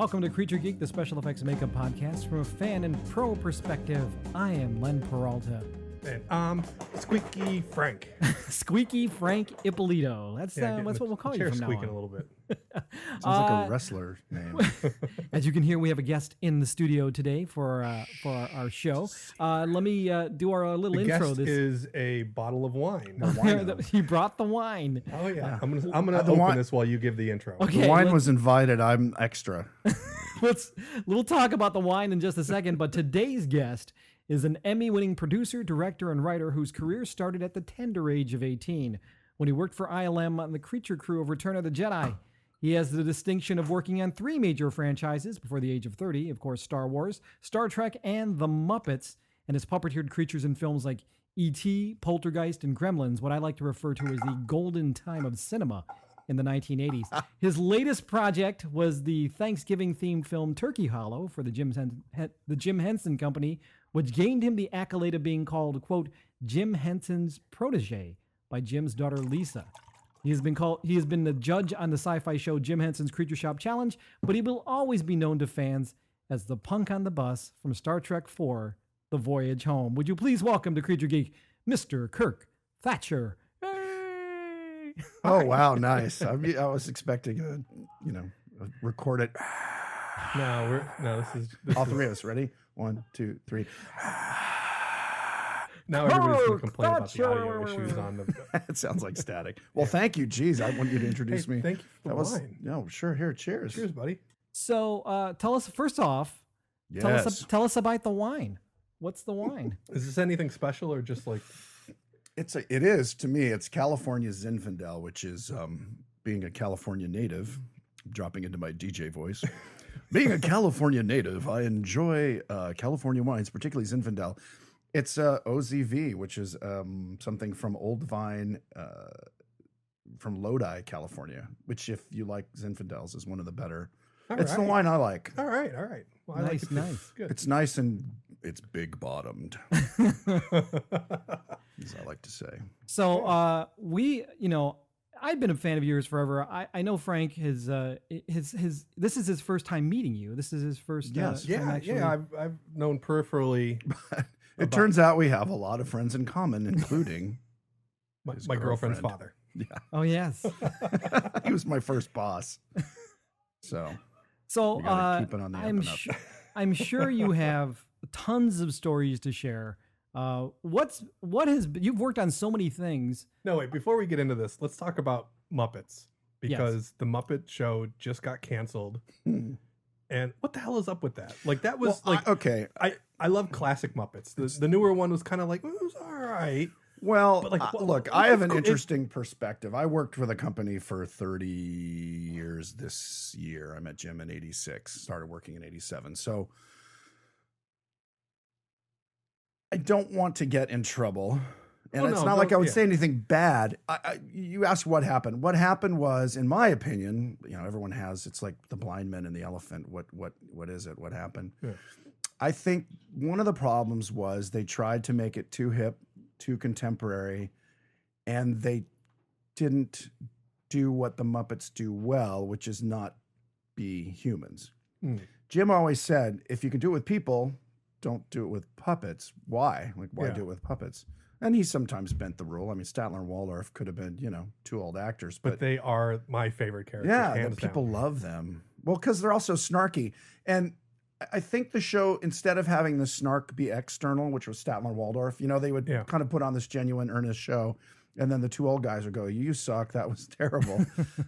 Welcome to Creature Geek, the special effects makeup podcast from a fan and pro perspective. I am Len Peralta. And I'm Squeaky Frank. Squeaky Frank Ippolito. That's what we'll call you from now on. Squeaking a little bit. Sounds like a wrestler name. As you can hear, we have a guest in the studio today for our show. Let me do our little The intro. guest This is a bottle of wine. He brought the wine. Oh yeah, I'm gonna open this while you give the intro. Okay, The wine was invited. I'm extra. We'll talk about the wine in just a second, but today's guest is an Emmy-winning producer, director, and writer whose career started at the tender age of 18 when he worked for ILM on the creature crew of Return of the Jedi. He has the distinction of working on 3 major franchises before the age of 30, of course, Star Wars, Star Trek, and The Muppets, and has puppeteered creatures in films like E.T., Poltergeist, and Gremlins, what I like to refer to as the golden time of cinema in the 1980s. His latest project was the Thanksgiving-themed film Turkey Hollow for the Jim Henson Company, which gained him the accolade of being called, quote, Jim Henson's protege by Jim's daughter Lisa. He has been the judge on the sci-fi show Jim Henson's Creature Shop Challenge, but he will always be known to fans as the punk on the bus from Star Trek IV, The Voyage Home. Would you please welcome to Creature Geek, Mr. Kirk Thatcher. Hey! Oh, wow. Nice. I was expecting a recorded. No, this is All three of us. Ready? 1, 2, 3. Now everybody's going to complain about the audio issues on the... It sounds like static. Well, thank you. Geez, I want you to introduce me. Thank you for the wine. No, sure. Here, cheers. Cheers, buddy. So tell us, first off, Yes. tell us about the wine. What's the wine? Is this anything special or just like... It is, to me, it's California Zinfandel, which is, being a California native, dropping into my DJ voice. Being a California native, I enjoy California wines, particularly Zinfandel. It's OZV, which is something from Old Vine, from Lodi, California, which, if you like Zinfandels, is one of the better. It's the wine I like. All right. Well, I like it. Nice. Good. It's nice and it's big bottomed, as I like to say. So I've been a fan of yours forever. I know Frank this is his first time meeting you. This is his first. Yes. time actually. I've known peripherally. It turns out we have a lot of friends in common, including my girlfriend's father. Yeah. Oh yes. He was my first boss. So we gotta keep it on the up and up. I'm sure you have tons of stories to share. You've worked on so many things. No, wait, before we get into this, let's talk about Muppets, because the Muppet Show just got canceled. And what the hell is up with that? Like, that was okay. I love classic Muppets. The newer one was kind of like, it was all right. Well, But look, I have an interesting perspective. I worked with a company for 30 years this year. I met Jim in 86, started working in 87. So I don't want to get in trouble. And it's not like I would say anything bad. You asked what happened. What happened was, in my opinion, everyone has, it's like the blind men and the elephant. What is it? What happened? Yeah. I think one of the problems was they tried to make it too hip, too contemporary, and they didn't do what the Muppets do well, which is not be humans. Jim always said, if you can do it with people, don't do it with puppets. Why? Why do it with puppets? And he sometimes bent the rule. I mean, Statler and Waldorf could have been, 2 old actors. But they are my favorite characters. Yeah, people love them. Well, because they're also snarky. And I think the show, instead of having the snark be external, which was Statler and Waldorf, they would kind of put on this genuine, earnest show. And then the 2 old guys would go, you suck. That was terrible.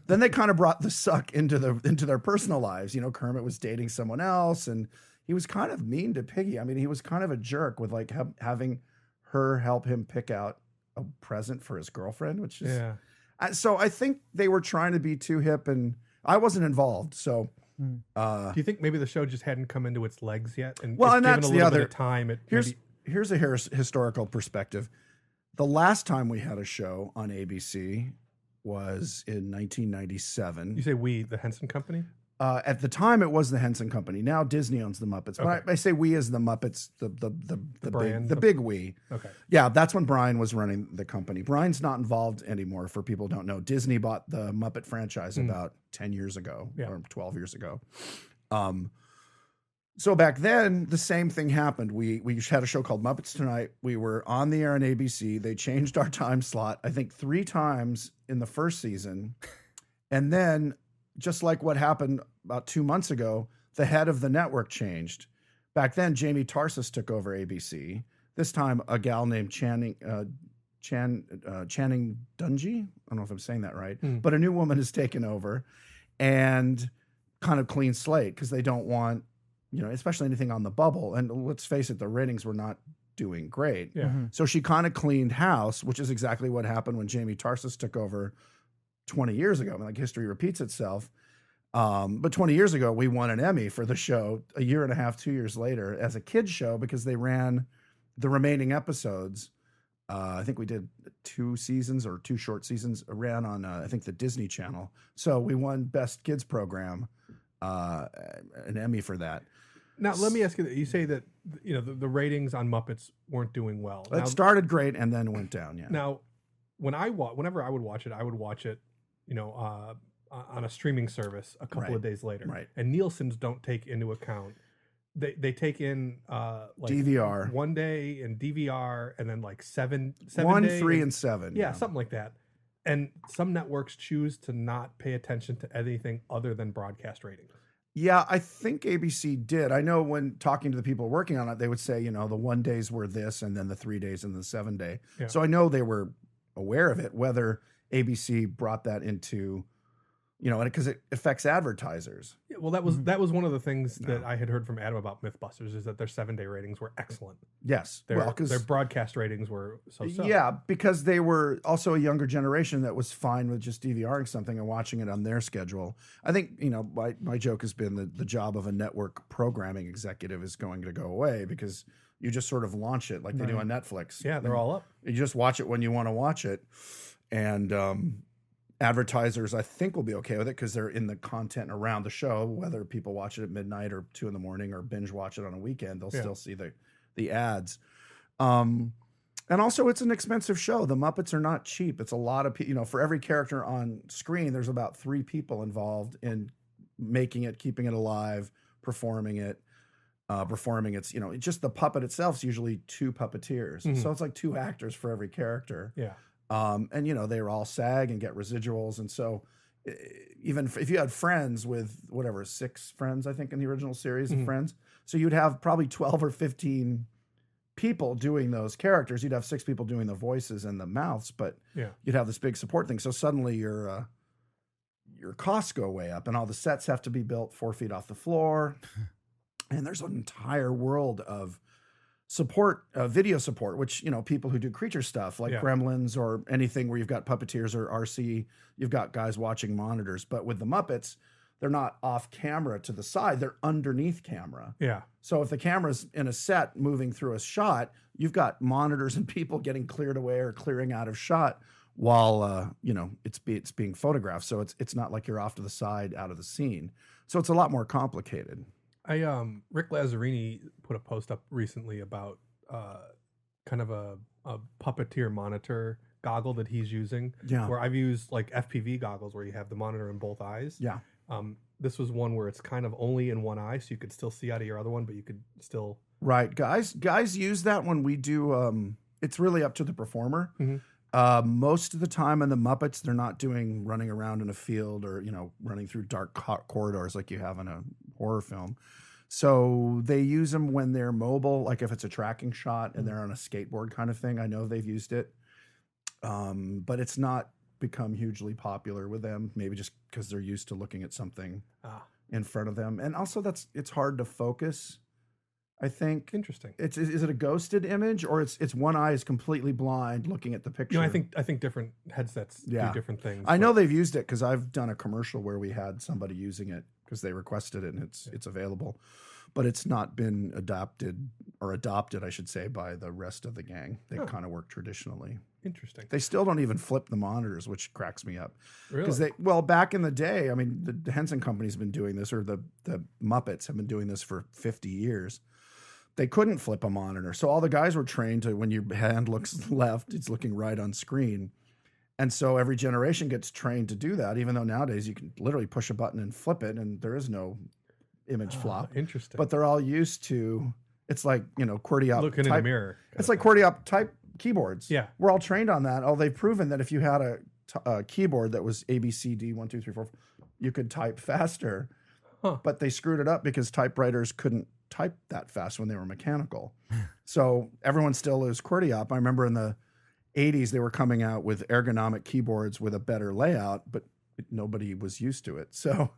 Then they kind of brought the suck into their personal lives. Kermit was dating someone else, and he was kind of mean to Piggy. I mean, he was kind of a jerk with having her help him pick out a present for his girlfriend, which is so I think they were trying to be too hip, and I wasn't involved. So do you think maybe the show just hadn't come into its legs yet? And that's the other bit of time. Here's a historical perspective. The last time we had a show on ABC was in 1997. You say we, the Henson Company? At the time, it was the Henson Company. Now Disney owns the Muppets. Okay. But I say we as the Muppets, the brand, big we. Okay. Yeah, that's when Brian was running the company. Brian's not involved anymore. For people who don't know, Disney bought the Muppet franchise about 10 years ago or 12 years ago. So back then, the same thing happened. We had a show called Muppets Tonight. We were on the air on ABC. They changed our time slot, I think 3 times in the first season. And then, just like what happened about 2 months ago, the head of the network changed. Back then, Jamie Tarsis took over ABC. This time, a gal named Channing Dungey. I don't know if I'm saying that right, but a new woman has taken over, and kind of clean slate because they don't want, especially anything on the bubble. And let's face it, the ratings were not doing great. Yeah. So she kind of cleaned house, which is exactly what happened when Jamie Tarsis took over 20 years ago. I mean, like, history repeats itself. But 20 years ago, we won an Emmy for the show a year and a half, 2 years later as a kid's show because they ran the remaining episodes. I think we did 2 seasons or 2 short seasons, ran on, I think, the Disney Channel. So we won Best Kids Program, an Emmy for that. Now, let me ask you, you say that, the ratings on Muppets weren't doing well. It started great and then went down, yeah. Now, whenever I would watch it, on a streaming service a couple of days later. Right. And Nielsen's don't take into account. They take in like DVR 1 day and DVR and then like 7 1, day 3, and 7. Yeah, something like that. And some networks choose to not pay attention to anything other than broadcast ratings. Yeah, I think ABC did. I know when talking to the people working on it, they would say, the 1 days were this and then the 3 days and the 7 day. Yeah. So I know they were aware of it, whether ABC brought that into, because it affects advertisers. Yeah, well, that was one of the things that I had heard from Adam about Mythbusters is that their 7 day ratings were excellent. Yes. Their broadcast ratings were so-so. Yeah, because they were also a younger generation that was fine with just DVRing something and watching it on their schedule. I think, my joke has been that the job of a network programming executive is going to go away because you just sort of launch it like they do on Netflix. Yeah, they're all up. You just watch it when you want to watch it. And advertisers, I think, will be okay with it because they're in the content around the show. Whether people watch it at midnight or 2 a.m. or binge watch it on a weekend, they'll still see the ads. And also, it's an expensive show. The Muppets are not cheap. It's a lot of for every character on screen, there's about 3 people involved in making it, keeping it alive, performing it. It's just the puppet itself is usually 2 puppeteers, so it's like 2 actors for every character. Yeah. And they're all SAG and get residuals. And so even if you had Friends with 6 friends, I think in the original series of Friends, so you'd have probably 12 or 15 people doing those characters. You'd have 6 people doing the voices and the mouths, but you'd have this big support thing. So suddenly your costs go way up and all the sets have to be built 4 feet off the floor. And there's an entire world of support, video support, which, people who do creature stuff like Gremlins or anything where you've got puppeteers or RC, you've got guys watching monitors. But with the Muppets, they're not off camera to the side, they're underneath camera. Yeah. So if the camera's in a set moving through a shot, you've got monitors and people getting cleared away or clearing out of shot while, it's being photographed. So it's not like you're off to the side out of the scene. So it's a lot more complicated. Rick Lazzarini put a post up recently about kind of a puppeteer monitor goggle that he's using. Yeah. Where I've used like FPV goggles where you have the monitor in both eyes. Yeah. This was one where it's kind of only in one eye, so you could still see out of your other one, but you could still. Right, guys use that when we do. It's really up to the performer. Most of the time in the Muppets, they're not doing running around in a field or running through dark corridors like you have in a horror film. So they use them when they're mobile, like if it's a tracking shot and they're on a skateboard kind of thing. I know they've used it, but it's not become hugely popular with them. Maybe just because they're used to looking at something in front of them, and also it's hard to focus. I think. Interesting. Is it a ghosted image or it's one eye is completely blind looking at the picture? I think different headsets do different things. I know they've used it because I've done a commercial where we had somebody using it because they requested it and it's available, but it's not been adopted, I should say, by the rest of the gang. They kind of work traditionally. Interesting. They still don't even flip the monitors, which cracks me up. Really? Because back in the day, I mean, the Henson Company's been doing this, or the Muppets have been doing this for 50 years. They couldn't flip a monitor. So all the guys were trained to, when your hand looks left, it's looking right on screen. And so every generation gets trained to do that, even though nowadays you can literally push a button and flip it, and there is no image flop. Interesting. But they're all used to, it's like, QWERTY looking in the mirror. It's like QWERTY type keyboards. Yeah. We're all trained on that. Oh, they've proven that if you had a keyboard that was A, B, C, D, 1, 2, 3, 4, you could type faster. Huh. But they screwed it up because typewriters couldn't type that fast when they were mechanical. So everyone still is QWERTY up. I remember in the 80s, they were coming out with ergonomic keyboards with a better layout, but nobody was used to it. So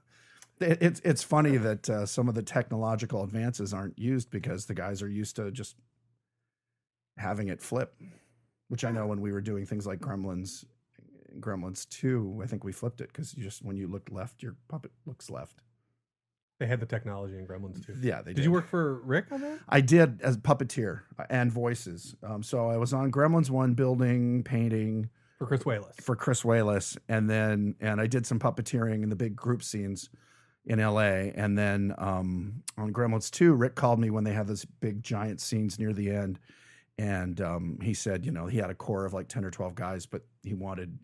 it's funny that some of the technological advances aren't used because the guys are used to just having it flip, which I know when we were doing things like Gremlins 2, I think we flipped it because when you look left, your puppet looks left. They had the technology in Gremlins too. Yeah, they did. Did you work for Rick on that? I did as puppeteer and voices. So I was on Gremlins 1 building, painting. For Chris Wayless. For Chris Wayless. And I did some puppeteering in the big group scenes in LA. And then on Gremlins 2, Rick called me when they had those big giant scenes near the end. And he said, he had a core of like 10 or 12 guys, but he wanted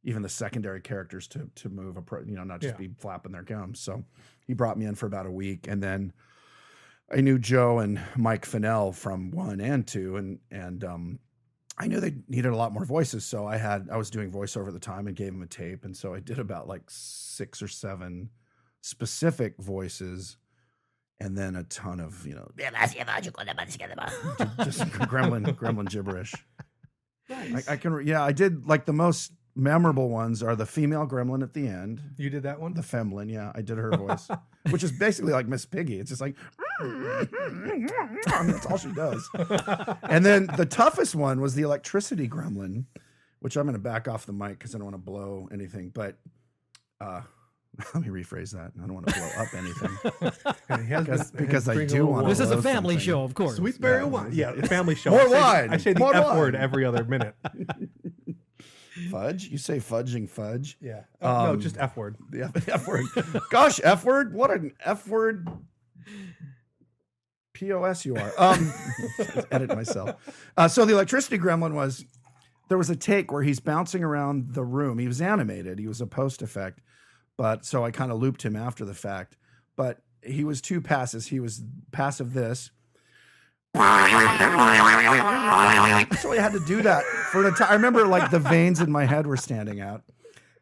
even the secondary characters to move, not just be flapping their gums. So he brought me in for about a week. And then I knew Joe and Mike Fennell from 1 and 2. And I knew they needed a lot more voices. So I was doing voiceover at the time and gave them a tape. And so I did about like 6 or 7 specific voices. And then a ton of, just gremlin gibberish. Nice. I did like the most memorable ones are the female gremlin at the end. You did that one? The Femlin, yeah. I did her voice, which is basically like Miss Piggy. It's just like, that's all she does. And then the toughest one was the electricity gremlin, which I'm going to back off the mic because I don't want to blow anything. But let me rephrase that. I don't want to blow up anything. because I do want to. This is a family show, of course. Sweetberry wine. Yeah, family show. More wine. I say the F word every other minute. Fudge? You say fudging fudge? Yeah. No, just F word. The F word. Gosh, F word? What an F word POS you are. Edit myself. So the electricity gremlin there was a take where he's bouncing around the room. He was animated. He was a post effect. But so I kind of looped him after the fact. But he was 2 passes. He was passive this. So I had to do that for an entire. I remember like the veins in my head were standing out,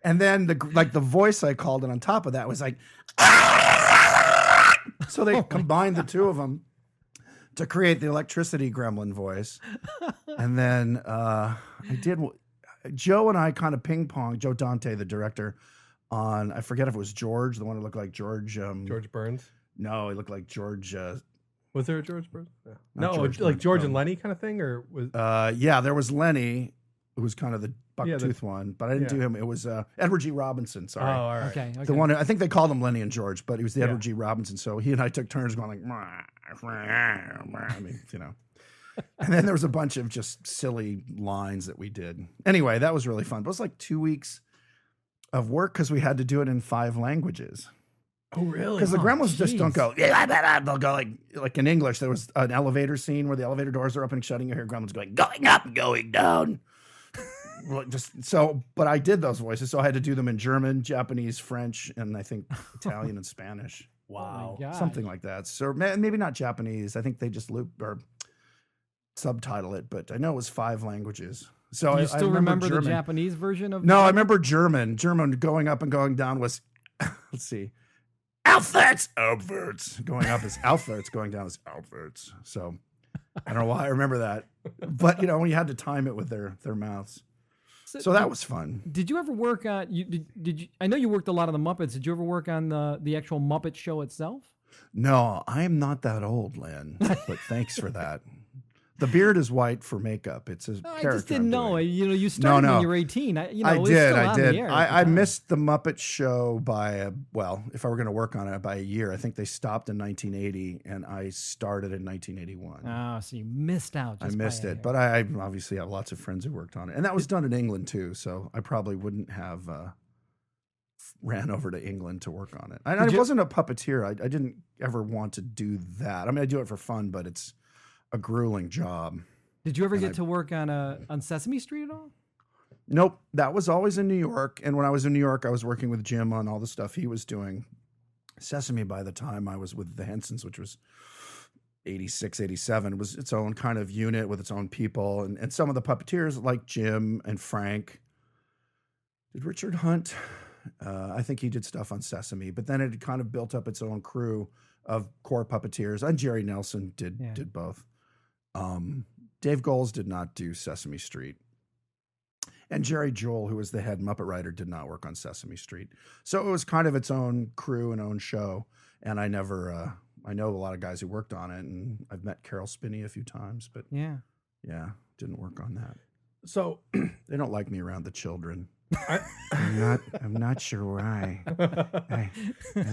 and then the voice I called it on top of that was like. So they combined the 2 of them to create the electricity gremlin voice, and then I did. Joe and I kind of ping pong. Joe Dante, the director, on I forget if it was George, the one who looked like George. George Burns. No, he looked like George. Was there a George Burns? Yeah. Not No, George like Burns, George no. and Lenny kind of thing, or was? Yeah, there was Lenny, who was kind of the bucktooth one, but I didn't do yeah. him. It was Edward G. Robinson. Sorry. Oh, all right. Okay. The one I think they called him Lenny and George, but he was the Yeah. Edward G. Robinson. So he and I took turns going like, I mean, And then there was a bunch of just silly lines that we did. Anyway, that was really fun. But it was like 2 weeks of work because we had to do it in 5 languages. Oh, really? Because the gremlins just don't geez. go. They'll go like in English. There was an elevator scene where the elevator doors are open and shutting. You hear gremlins going up, going down. But I did those voices, so I had to do them in German, Japanese, French, and I think Italian and Spanish. Wow. Oh my gosh. Something like that. So maybe not Japanese. I think they just loop or subtitle it, but I know it was 5 languages. So Do you I still remember the German. Japanese version of? No, I remember German. German going up and going down was, let's see, aufwärts. Going up is aufwärts, going down is aufwärts. So I don't know why I remember that, but when you had to time it with their mouths. So that was fun. Did you ever work on? Did you? I know you worked a lot of the Muppets. Did you ever work on the actual Muppet show itself? No, I am not that old, Len. But thanks for that. The beard is white for makeup. It's a character. I just didn't know. doing. You started when you were 18. I it's still did. on the air at the I time. missed the Muppet Show by if I were going to work on it by a year. I think they stopped in 1980, and I started in 1981. Oh, so you missed out. I Just missed by a it, year. but I obviously have lots of friends who worked on it, and that was done in England too. So I probably wouldn't have ran over to England to work on it. I wasn't a puppeteer. I didn't ever want to do that. I mean, I do it for fun, but it's a grueling job. Did you ever get to work on Sesame Street at all? Nope. That was always in New York. And when I was in New York, I was working with Jim on all the stuff he was doing. Sesame, by the time I was with the Hensons, which was 86, 87, was its own kind of unit with its own people. And some of the puppeteers like Jim and Frank. Did Richard Hunt? I think he did stuff on Sesame, but then it kind of built up its own crew of core puppeteers. And Jerry Nelson did both. Dave Goles did not do Sesame Street. And Jerry Joel, who was the head Muppet writer, did not work on Sesame Street. So it was kind of its own crew and own show. And I never, I know a lot of guys who worked on it, and I've met Carol Spinney a few times, but yeah, didn't work on that. So they don't like me around the children. I'm not sure why. I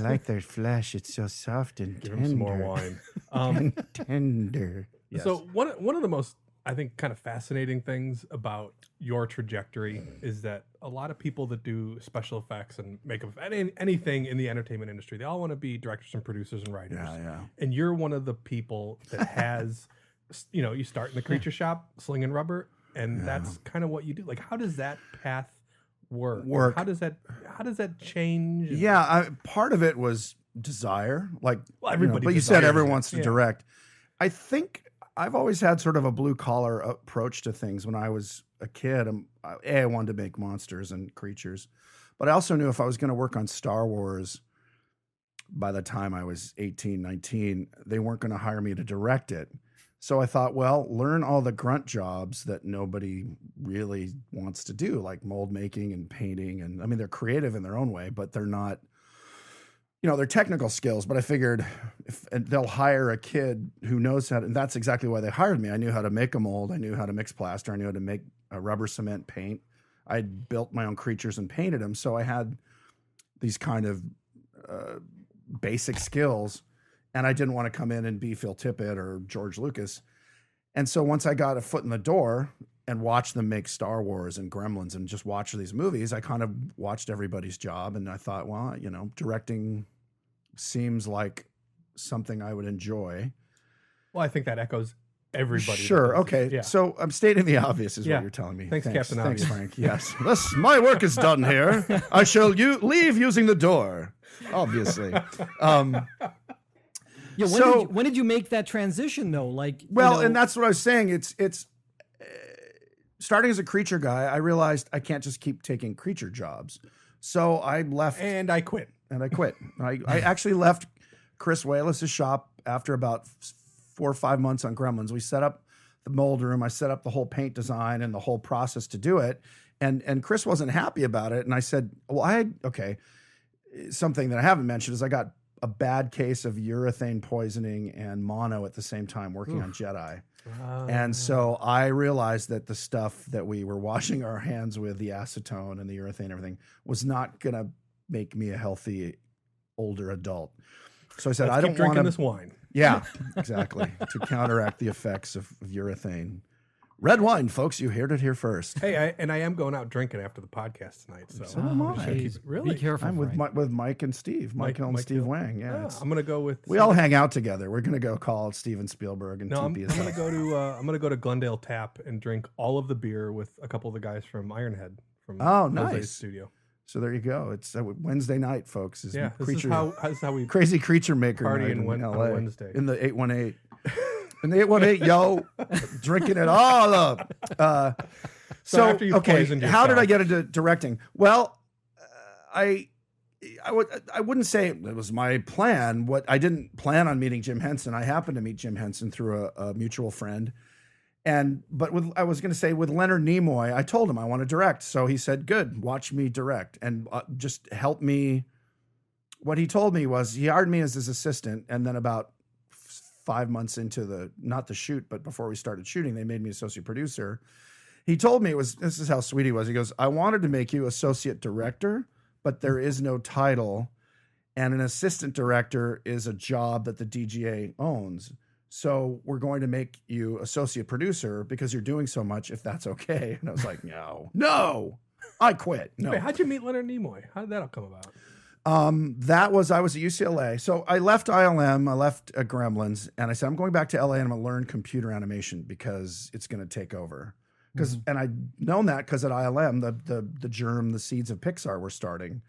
like their flesh. It's so soft and Give tender. them some more wine. And tender. Yes. So one of the most, I think, kind of fascinating things about your trajectory is that a lot of people that do special effects and makeup, anything in the entertainment industry, they all want to be directors and producers and writers. Yeah. And you're one of the people that has, you start in the creature shop slinging rubber, and that's kind of what you do. Like, how does that path work? How does that change? Yeah, part of it was desire. Like, everybody. But you said everyone wants to direct. I think I've always had sort of a blue collar approach to things. When I was a kid, I wanted to make monsters and creatures, but I also knew if I was going to work on Star Wars by the time I was 18, 19, they weren't going to hire me to direct it. So I thought, well, learn all the grunt jobs that nobody really wants to do, like mold making and painting. And I mean, they're creative in their own way, but they're not, they're technical skills. But I figured and they'll hire a kid who knows how to, and that's exactly why they hired me. I knew how to make a mold. I knew how to mix plaster. I knew how to make a rubber cement paint. I'd built my own creatures and painted them. So I had these kind of basic skills. And I didn't want to come in and be Phil Tippett or George Lucas. And so once I got a foot in the door and watched them make Star Wars and Gremlins and just watch these movies, I kind of watched everybody's job. And I thought, well, directing seems like something I would enjoy. Well, I think that echoes everybody. Sure. Okay. Yeah. So I'm stating the obvious is what you're telling me. Thanks, Captain Thanks, Obvious. Frank. Yes. My work is done here. I shall leave using the door, obviously. Yeah, when did you make that transition though? Like, and that's what I was saying. It's starting as a creature guy. I realized I can't just keep taking creature jobs, so I left and I quit. I actually left Chris Wayless's shop after about 4 or 5 months on Gremlins. We set up the mold room. I set up the whole paint design and the whole process to do it. And Chris wasn't happy about it. And I said, well, something that I haven't mentioned is I got a bad case of urethane poisoning and mono at the same time working on Jedi. And so I realized that the stuff that we were washing our hands with, the acetone and the urethane and everything, was not going to make me a healthy older adult. So I said, I don't want drinking this wine. Yeah, exactly. To counteract the effects of urethane. Red wine, folks. You heard it here first. Hey, I am going out drinking after the podcast tonight. So am I. Really? Be careful. I'm with Mike and Steve. Michael and Steve Wang. Yeah, I'm gonna go with. We all hang out together. We're gonna go call Steven Spielberg and I'm TP. gonna go to Glendale Tap and drink all of the beer with a couple of the guys from Ironhead from nice studio. So there you go. It's Wednesday night, folks. This is how we crazy creature maker party night in LA, on Wednesday in the 818. In the 818, yo, drinking it all up. So after you okay, poisoned how did yourself- I get into directing? Well, I wouldn't say it was my plan. I didn't plan on meeting Jim Henson. I happened to meet Jim Henson through a mutual friend. But I was going to say with Leonard Nimoy, I told him I want to direct. So he said, good, watch me direct and just help me. What he told me was he hired me as his assistant. And then about 5 months into not the shoot, but before we started shooting, they made me associate producer. He told me this is how sweet he was. He goes, I wanted to make you associate director, but there is no title. And an assistant director is a job that the DGA owns. So we're going to make you associate producer because you're doing so much, if that's okay. And I was like, no, I quit. No. Wait, how'd you meet Leonard Nimoy? How did that all come about? I was at UCLA. So I left ILM, I left Gremlins, and I said, I'm going back to LA and I'm going to learn computer animation because it's going to take over. And I'd known that because at ILM, the germ, the seeds of Pixar were starting.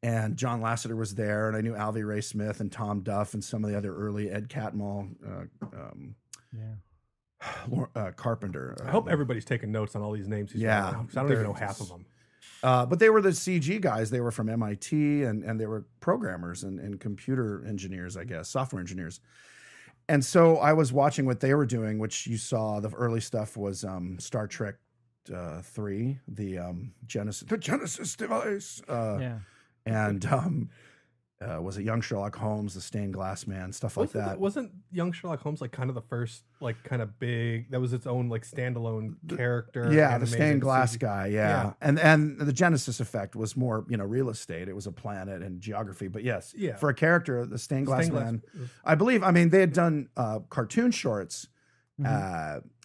And John Lasseter was there, and I knew Alvy Ray Smith and Tom Duff and some of the other early Ed Catmull, Carpenter. I hope everybody's taking notes on all these names. Yeah, because I don't even know half of them. But they were the CG guys. They were from MIT, and they were programmers and computer engineers, I guess, software engineers. And so I was watching what they were doing, which you saw. The early stuff was Star Trek 3, the Genesis device. And was it Young Sherlock Holmes, the Stained Glass Man, stuff like that. Wasn't Young Sherlock Holmes like kind of the first, like kind of big, that was its own like standalone character? Yeah, the stained glass guy, yeah. And the Genesis effect was more, real estate. It was a planet and geography. But yes, for a character, the Stained Glass Man, I believe, they had done cartoon shorts.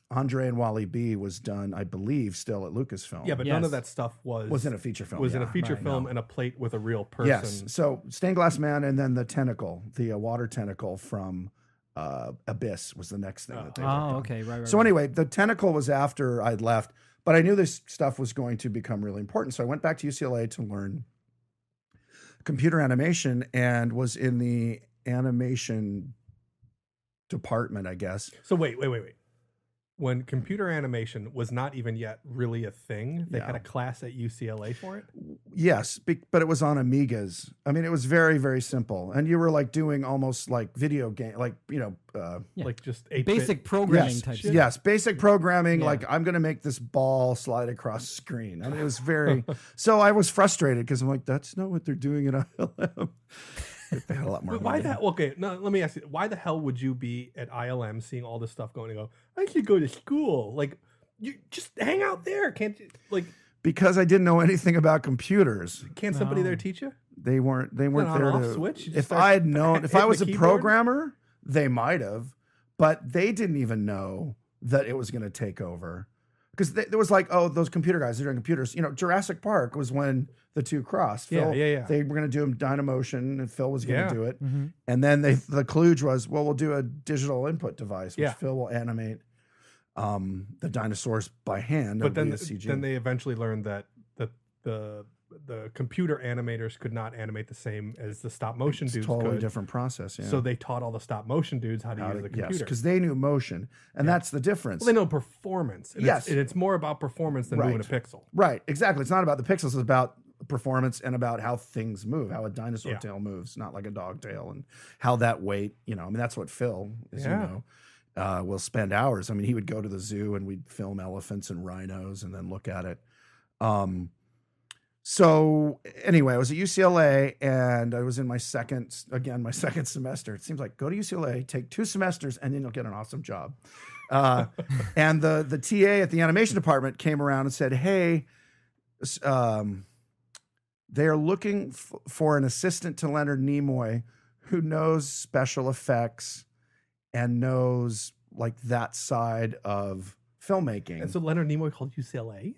Andre and Wally B was done, I believe, still at Lucasfilm. Yeah, but none of that stuff was in a feature film. Was in a feature film and a plate with a real person. Yes. So Stained Glass Man, and then the tentacle, the water tentacle from Abyss was the next thing that they worked on. Okay, right. So anyway, the tentacle was after I'd left, but I knew this stuff was going to become really important. So I went back to UCLA to learn computer animation and was in the animation department, I guess. So wait. When computer animation was not even yet really a thing, they had a class at UCLA for it? Yes, but it was on Amigas. It was very, very simple. And you were like doing almost like video game, like, like just 8-bit. Basic programming type shit. Yes, basic programming. Like, I'm going to make this ball slide across screen. It was very, so I was frustrated because I'm like, that's not what they're doing at ILM. They had a lot more money. Let me ask you, why the hell would you be at ILM seeing all this stuff going and go, I should go to school? Like, you just hang out there. Can't you, like... Because I didn't know anything about computers. Can't somebody there teach you? They weren't there to... Switch? If I had known, if I was a programmer, they might have, but they didn't even know that it was going to take over. Because there was like, those computer guys, they're doing computers. Jurassic Park was when the two crossed. Phil, They were going to do Dynamotion, and Phil was going to do it. Mm-hmm. And then the kludge was, we'll do a digital input device, which Phil will animate the dinosaurs by hand. But then they eventually learned that the computer animators could not animate the same as the stop motion dudes. Totally different process. Yeah. So they taught all the stop motion dudes how to use the computer. Yes, because they knew motion, and that's the difference. Well, they know performance. And it's more about performance than moving a pixel. Right, exactly. It's not about the pixels. It's about performance and about how things move, how a dinosaur tail moves, not like a dog tail, and how that weight. That's what Phil, as will spend hours. He would go to the zoo and we'd film elephants and rhinos and then look at it. So anyway, I was at UCLA and I was in my second semester. It seems like go to UCLA, take 2 semesters, and then you'll get an awesome job. And the TA at the animation department came around and said, hey, they're looking for an assistant to Leonard Nimoy who knows special effects and knows like that side of filmmaking. And so Leonard Nimoy called UCLA?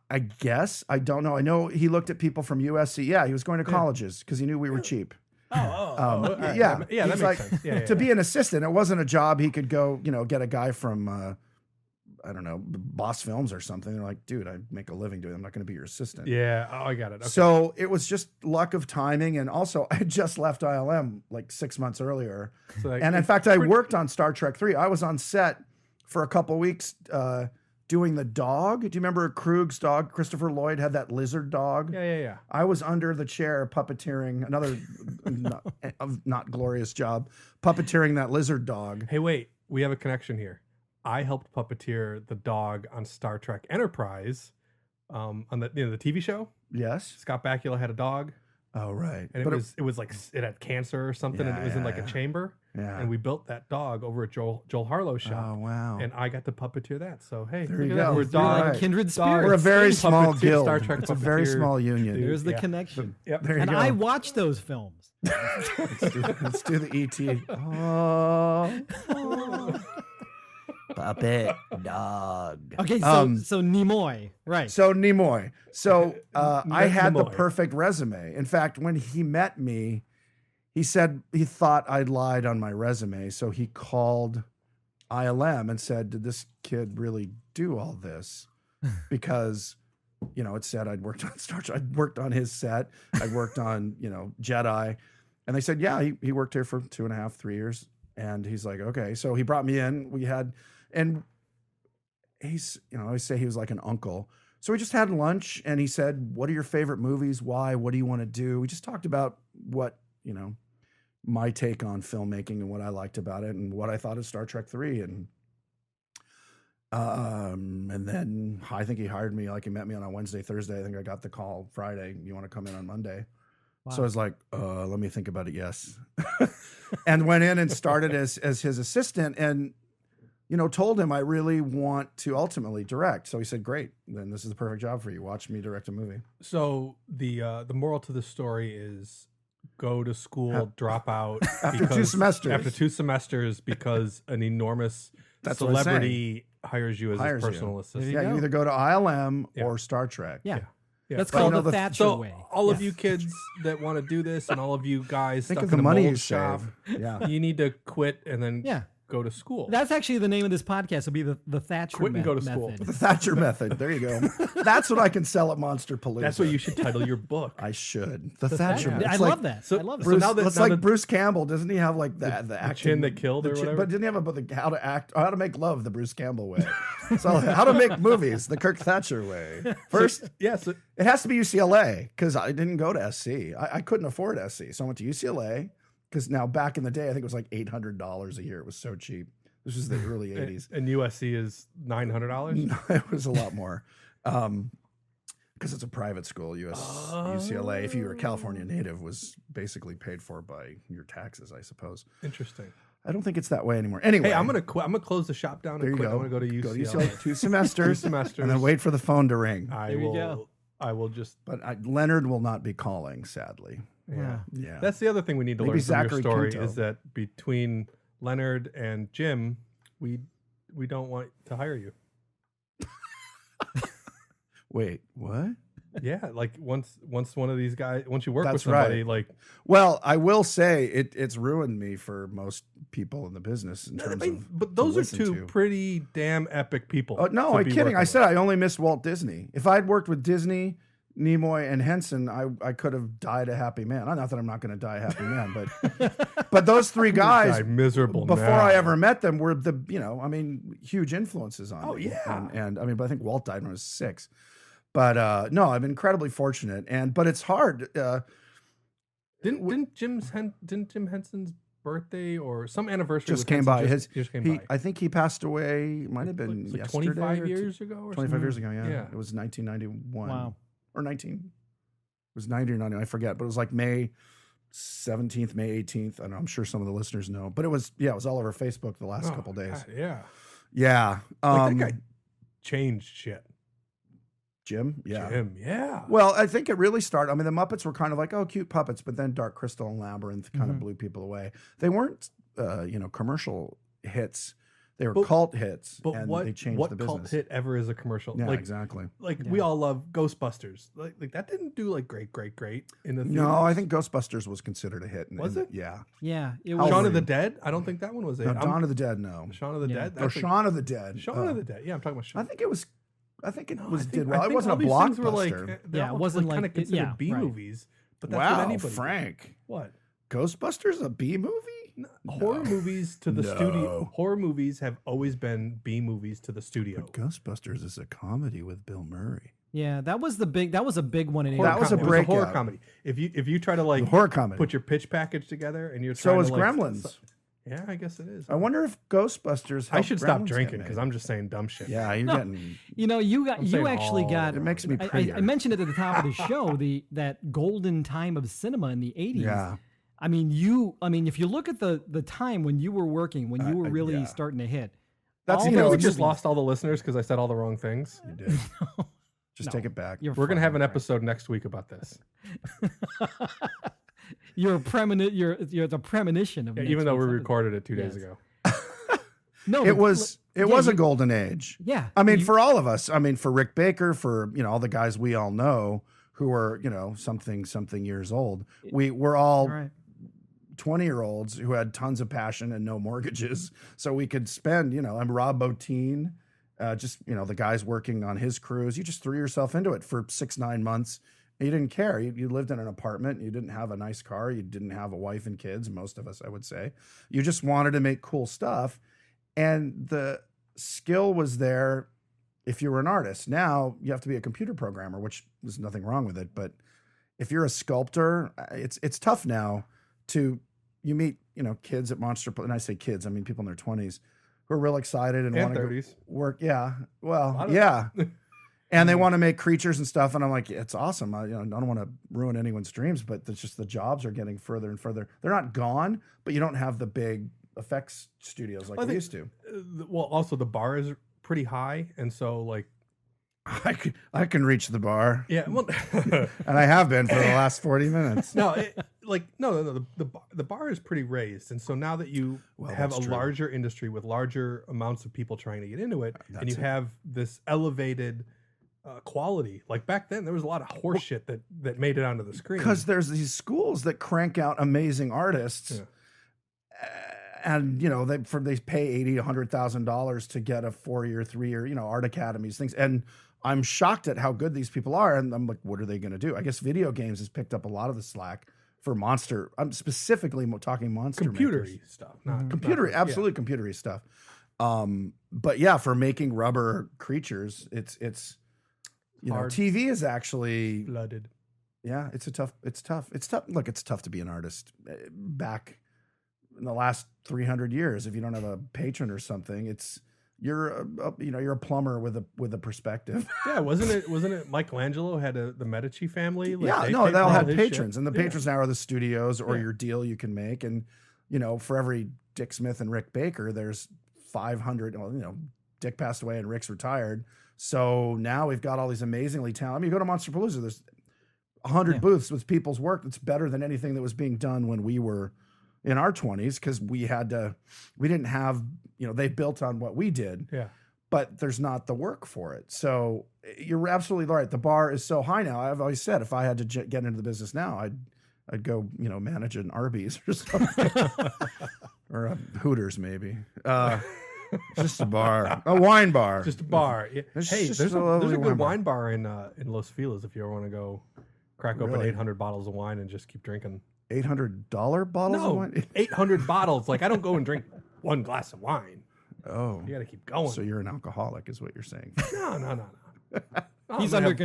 I guess. I don't know. I know he looked at people from USC. Yeah, he was going to colleges because he knew we were cheap. Right. Yeah. That makes sense. To be an assistant, it wasn't a job he could go, get a guy from, I don't know, Boss Films or something. They're like, dude, I make a living doing it. I'm not going to be your assistant. Yeah. Oh, I got it. Okay. So it was just luck of timing. And also, I had just left ILM like 6 months earlier. And in fact, I worked on Star Trek 3. I was on set for a couple weeks, doing the dog. Do you remember Krug's dog? Christopher Lloyd had that lizard dog. Yeah. I was under the chair puppeteering, another not glorious job, puppeteering that lizard dog. Hey, wait, we have a connection here. I helped puppeteer the dog on Star Trek Enterprise, on the TV show. Yes. Scott Bakula had a dog. Oh, right. And it was like it had cancer or something, and it was in like a chamber. Yeah. And we built that dog over at Joel Harlow's shop. Oh, wow. And I got to puppeteer that. So, hey, there you go. We're like kindred spirits. We're a very small guild. Star Trek it's a very small union. There's the connection. Yep. There you go. And I watch those films. Let's do the E.T. Puppet dog. Okay, so Nimoy, right? So Nimoy. So I had the Nimoy. perfect resume. In fact, when he met me, he said he thought I'd lied on my resume. So he called ILM and said, "Did this kid really do all this?" Because it said I'd worked on Star Trek. I'd worked on his set. I'd worked on, Jedi. And they said, yeah, he worked here for 2.5, 3 years. And he's like, okay. So he brought me in. And he's, I always say he was like an uncle. So we just had lunch and he said, what are your favorite movies? Why? What do you want to do? We just talked about what, my take on filmmaking and what I liked about it and what I thought of Star Trek 3. And then I think he hired me, like he met me on a Wednesday, Thursday. I think I got the call Friday. You want to come in on Monday? Wow. So I was like, let me think about it. Yes. And went in and started as his assistant and, told him I really want to ultimately direct. So he said, great. Then this is the perfect job for you. Watch me direct a movie. So the moral to the story is go to school, drop out after 2 semesters. After 2 semesters because an enormous celebrity hires you as his personal assistant. You either go to ILM or Star Trek. Yeah. That's called the Thatcher way. All of you kids that want to do this and all of you guys think stuck of the in a money mold you shop, save. Yeah. you need to quit and then go to school. That's actually the name of this podcast. It'll be the Thatcher Quit and go to school. method. The Thatcher method. There you go. That's what I can sell at Monster Palooza. That's what you should title your book. I should. The Thatcher method. I love that. So, I love that. Bruce, so now it's like Bruce Campbell. Doesn't he have like the acting, chin that killed or whatever? But didn't he have about how to act, how to make love the Bruce Campbell way? So how to make movies the Kirk Thatcher way. First, it has to be UCLA because I didn't go to SC. I couldn't afford SC, so I went to UCLA because now back in the day I think it was like $800 a year. It was so cheap. This was the early 80s. And USC is $900? No, it was a lot more. Because it's a private school, UCLA, if you were a California native, was basically paid for by your taxes, I suppose. Interesting. I don't think it's that way anymore. Anyway. Hey, I'm gonna quit. I'm gonna close the shop down and quit. I'm gonna go to UCLA. Go to UCLA 2 semesters. 2 semesters. And then wait for the phone to ring. I will just. But Leonard will not be calling, sadly. Yeah. Yeah. That's the other thing we need to learn from Zachary your story Quinto. is that between Leonard and Jim, we don't want to hire you. Wait, what? Yeah, like once one of these guys, once you work That's with somebody, right. like. Well, I will say it's ruined me for most people in the business in terms of. But those are two pretty damn epic people. Oh no, I'm kidding. I said I only missed Walt Disney. If I'd worked with Disney, Nimoy, and Henson, I could have died a happy man. Not that I'm not going to die a happy man, but those 3 guys, miserable before now. I ever met them, were huge influences on me. Oh yeah, and I think Walt died when I was 6. But no, I'm incredibly fortunate, but it's hard. Didn't Jim Henson's birthday or some anniversary just came by? Just came by. I think he passed away. Might have been like yesterday 25 years ago. Or 25 years ago. Yeah, yeah. It was 1991. Wow. Or 19. It was 90 or 90. I forget, but it was like May 17th, May 18th. I know, I'm sure some of the listeners know, but it was all over Facebook the last couple days. God, yeah. Yeah. Like that guy changed shit. Jim? Yeah. Jim, yeah. Well, I think it really started. I mean, the Muppets were kind of like, oh, cute puppets, but then Dark Crystal and Labyrinth kind of blew people away. They weren't, commercial hits. They were cult hits, but and what, they changed what the business. cult hit ever is a commercial? Yeah, like, exactly. We all love Ghostbusters. Like that didn't do like great in the theater. No, I think Ghostbusters was considered a hit. Was it? Yeah. Yeah. It was. Shaun of the Dead? I don't think that one was it. No, Dawn of the Dead, no. Shaun of the Dead? Or Shaun of the Dead. Shaun of the Dead. Yeah, I'm talking about Shaun. I think it was did well. well. It wasn't a all these things were blockbuster. Yeah, it wasn't kind of like- considered yeah, B right. movies. But that's Wow, what anybody. Frank. What? Ghostbusters, a B movie? Horror movies to the studio. Horror movies have always been B movies to the studio. But Ghostbusters is a comedy with Bill Murray. Yeah, that was a big one in That was a It was a breakout. horror comedy. If you try to like Horror comedy. put your pitch package together and you're So trying is to like, Gremlins. Yeah, I guess it is. I wonder if Ghostbusters. I should stop Gremlins drinking get because made. I'm just saying dumb shit. Yeah, you're getting. You saying actually all got. It makes me I prettier. mentioned it at the top of the show. That golden time of cinema in the 80s. Yeah. I mean, if you look at the time when you were working, when you were really yeah. starting to hit. That's all You know, those we just movies- lost all the listeners because I said all the wrong things. You did. Just take it back. You're We're gonna fine, have an Frank. episode next week about this. You're the premonition of. Yeah, next even though we week's episode. recorded it 2 days Yes. ago. No, It was a golden age. Yeah, I mean, for all of us. I mean, for Rick Baker, for all the guys we all know who are something years old. We're all right. 20-year-olds who had tons of passion and no mortgages, so we could spend. I'm Rob Bottin Just, the guys working on his crews, you just threw yourself into it for 6-9 months. You didn't care. You lived in an apartment. You didn't have a nice car. You didn't have a wife and kids. Most of us, I would say. You just wanted to make cool stuff. And the skill was there if you were an artist. Now you have to be a computer programmer, which there's nothing wrong with it. But if you're a sculptor, it's tough now you meet, kids at Monster. And I say kids, I mean people in their 20s who are real excited and want to 30s. work. Yeah. Well, yeah. And they want to make creatures and stuff. And I'm like, it's awesome. I don't want to ruin anyone's dreams, but it's just the jobs are getting further and further. They're not gone, but you don't have the big effects studios like we used to. Well, also the bar is pretty high. And so like, I can reach the bar. Yeah. Well, and I have been for the last 40 minutes. The bar is pretty raised. And so now that you have a larger industry with larger amounts of people trying to get into it, and you have this elevated quality, like back then there was a lot of horse shit that made it onto the screen. Because there's these schools that crank out amazing artists. Yeah. And they pay $80,000-$100,000 to get a 4-year, 3-year, art academies, things. And I'm shocked at how good these people are. And I'm like, what are they going to do? I guess video games has picked up a lot of the slack for monster. I'm specifically talking monster computery stuff, not absolutely computery stuff. But yeah, for making rubber creatures, it's TV is actually flooded. Yeah, it's tough. Look, it's tough to be an artist back in the last 300 years. If you don't have a patron or something, you're a plumber with a perspective. Yeah, wasn't it Michelangelo had the Medici family? They all had patrons, and the patrons now are the studios or your deal you can make. And for every Dick Smith and Rick Baker, there's 500. Well, Dick passed away and Rick's retired, so now we've got all these amazingly talented. I mean, you go to Monsterpalooza, there's 100 booths with people's work that's better than anything that was being done when we were in our 20s, because we didn't have, they built on what we did, but there's not the work for it. So you're absolutely right. The bar is so high now. I've always said, if I had to get into the business now, I'd go, manage an Arby's or something or a Hooters, maybe. Just a bar, a wine bar, just a bar. Yeah. Hey, there's a good wine bar in Los Feliz if you ever want to go crack open 800 bottles of wine and just keep drinking. $800 bottles of wine? 800 bottles. Like, I don't go and drink one glass of wine. Oh. You got to keep going. So you're an alcoholic is what you're saying. No. He's under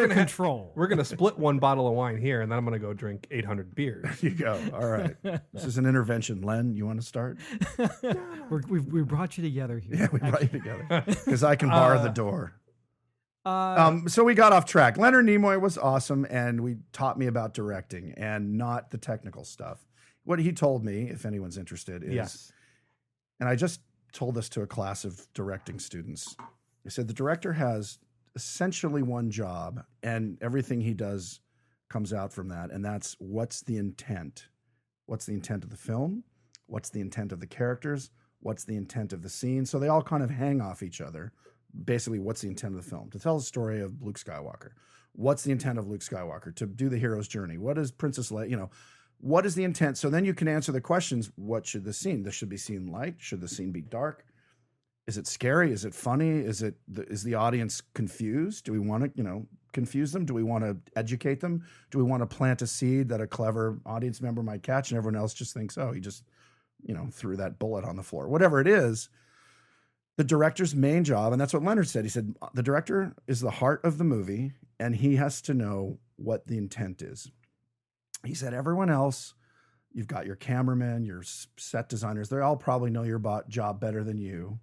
control. We're going to split one bottle of wine here, and then I'm going to go drink 800 beers. There you go. All right. This is an intervention. Len, you want to start? We brought you together here. Yeah, we brought you together. Because I can bar the door. So we got off track. Leonard Nimoy was awesome, and he taught me about directing and not the technical stuff. What he told me, if anyone's interested, is, and I just told this to a class of directing students. He said the director has essentially one job, and everything he does comes out from that, and that's what's the intent? What's the intent of the film? What's the intent of the characters? What's the intent of the scene? So they all kind of hang off each other. Basically, what's the intent of the film? To tell the story of Luke Skywalker. What's the intent of Luke Skywalker? To do the hero's journey. What is Princess Leia? What is the intent? So then you can answer the questions. What should the scene? This should be seen light. Should the scene be dark? Is it scary? Is it funny? Is the audience confused? Do we want to, confuse them? Do we want to educate them? Do we want to plant a seed that a clever audience member might catch and everyone else just thinks, oh, he just, threw that bullet on the floor? Whatever it is. The director's main job, and that's what Leonard said. He said, the director is the heart of the movie, and he has to know what the intent is. He said, everyone else, you've got your cameraman, your set designers, they all probably know your job better than you.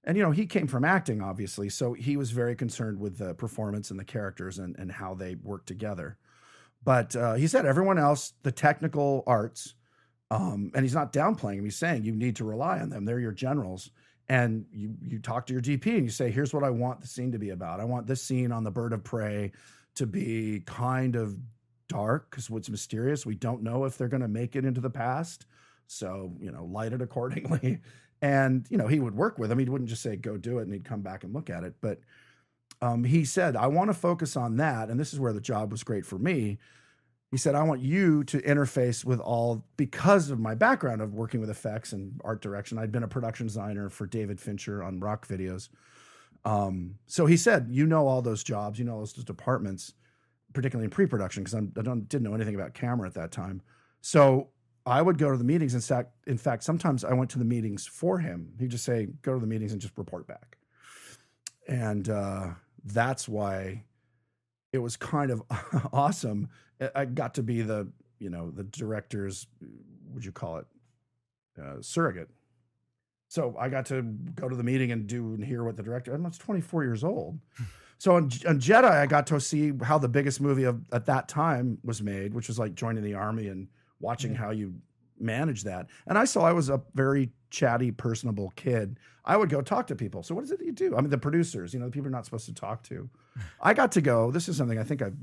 And, he came from acting, obviously, so he was very concerned with the performance and the characters and how they work together. But he said, everyone else, the technical arts, and he's not downplaying them. He's saying you need to rely on them. They're your generals. And you talk to your DP and you say, here's what I want the scene to be about. I want this scene on the bird of prey to be kind of dark because what's mysterious. We don't know if they're going to make it into the past. So, light it accordingly. And, he would work with him. He wouldn't just say, go do it. And he'd come back and look at it. But he said, I want to focus on that. And this is where the job was great for me. He said, I want you to interface with all, because of my background of working with effects and art direction. I'd been a production designer for David Fincher on rock videos. So he said, you know, all those jobs, you know, those departments, particularly in pre-production, because didn't know anything about camera at that time. So I would go to the meetings. In fact, sometimes I went to the meetings for him. He'd just say, go to the meetings and just report back. And that's why it was kind of awesome. I got to be the director's, would you call it, surrogate. So I got to go to the meeting and hear what the director, I was 24 years old. So on Jedi, I got to see how the biggest movie at that time was made, which was like joining the army and watching how you manage that. And I was a very chatty, personable kid. I would go talk to people. So what is it that you do? I mean, the producers, the people you're not supposed to talk to. I got to go. This is something I think I've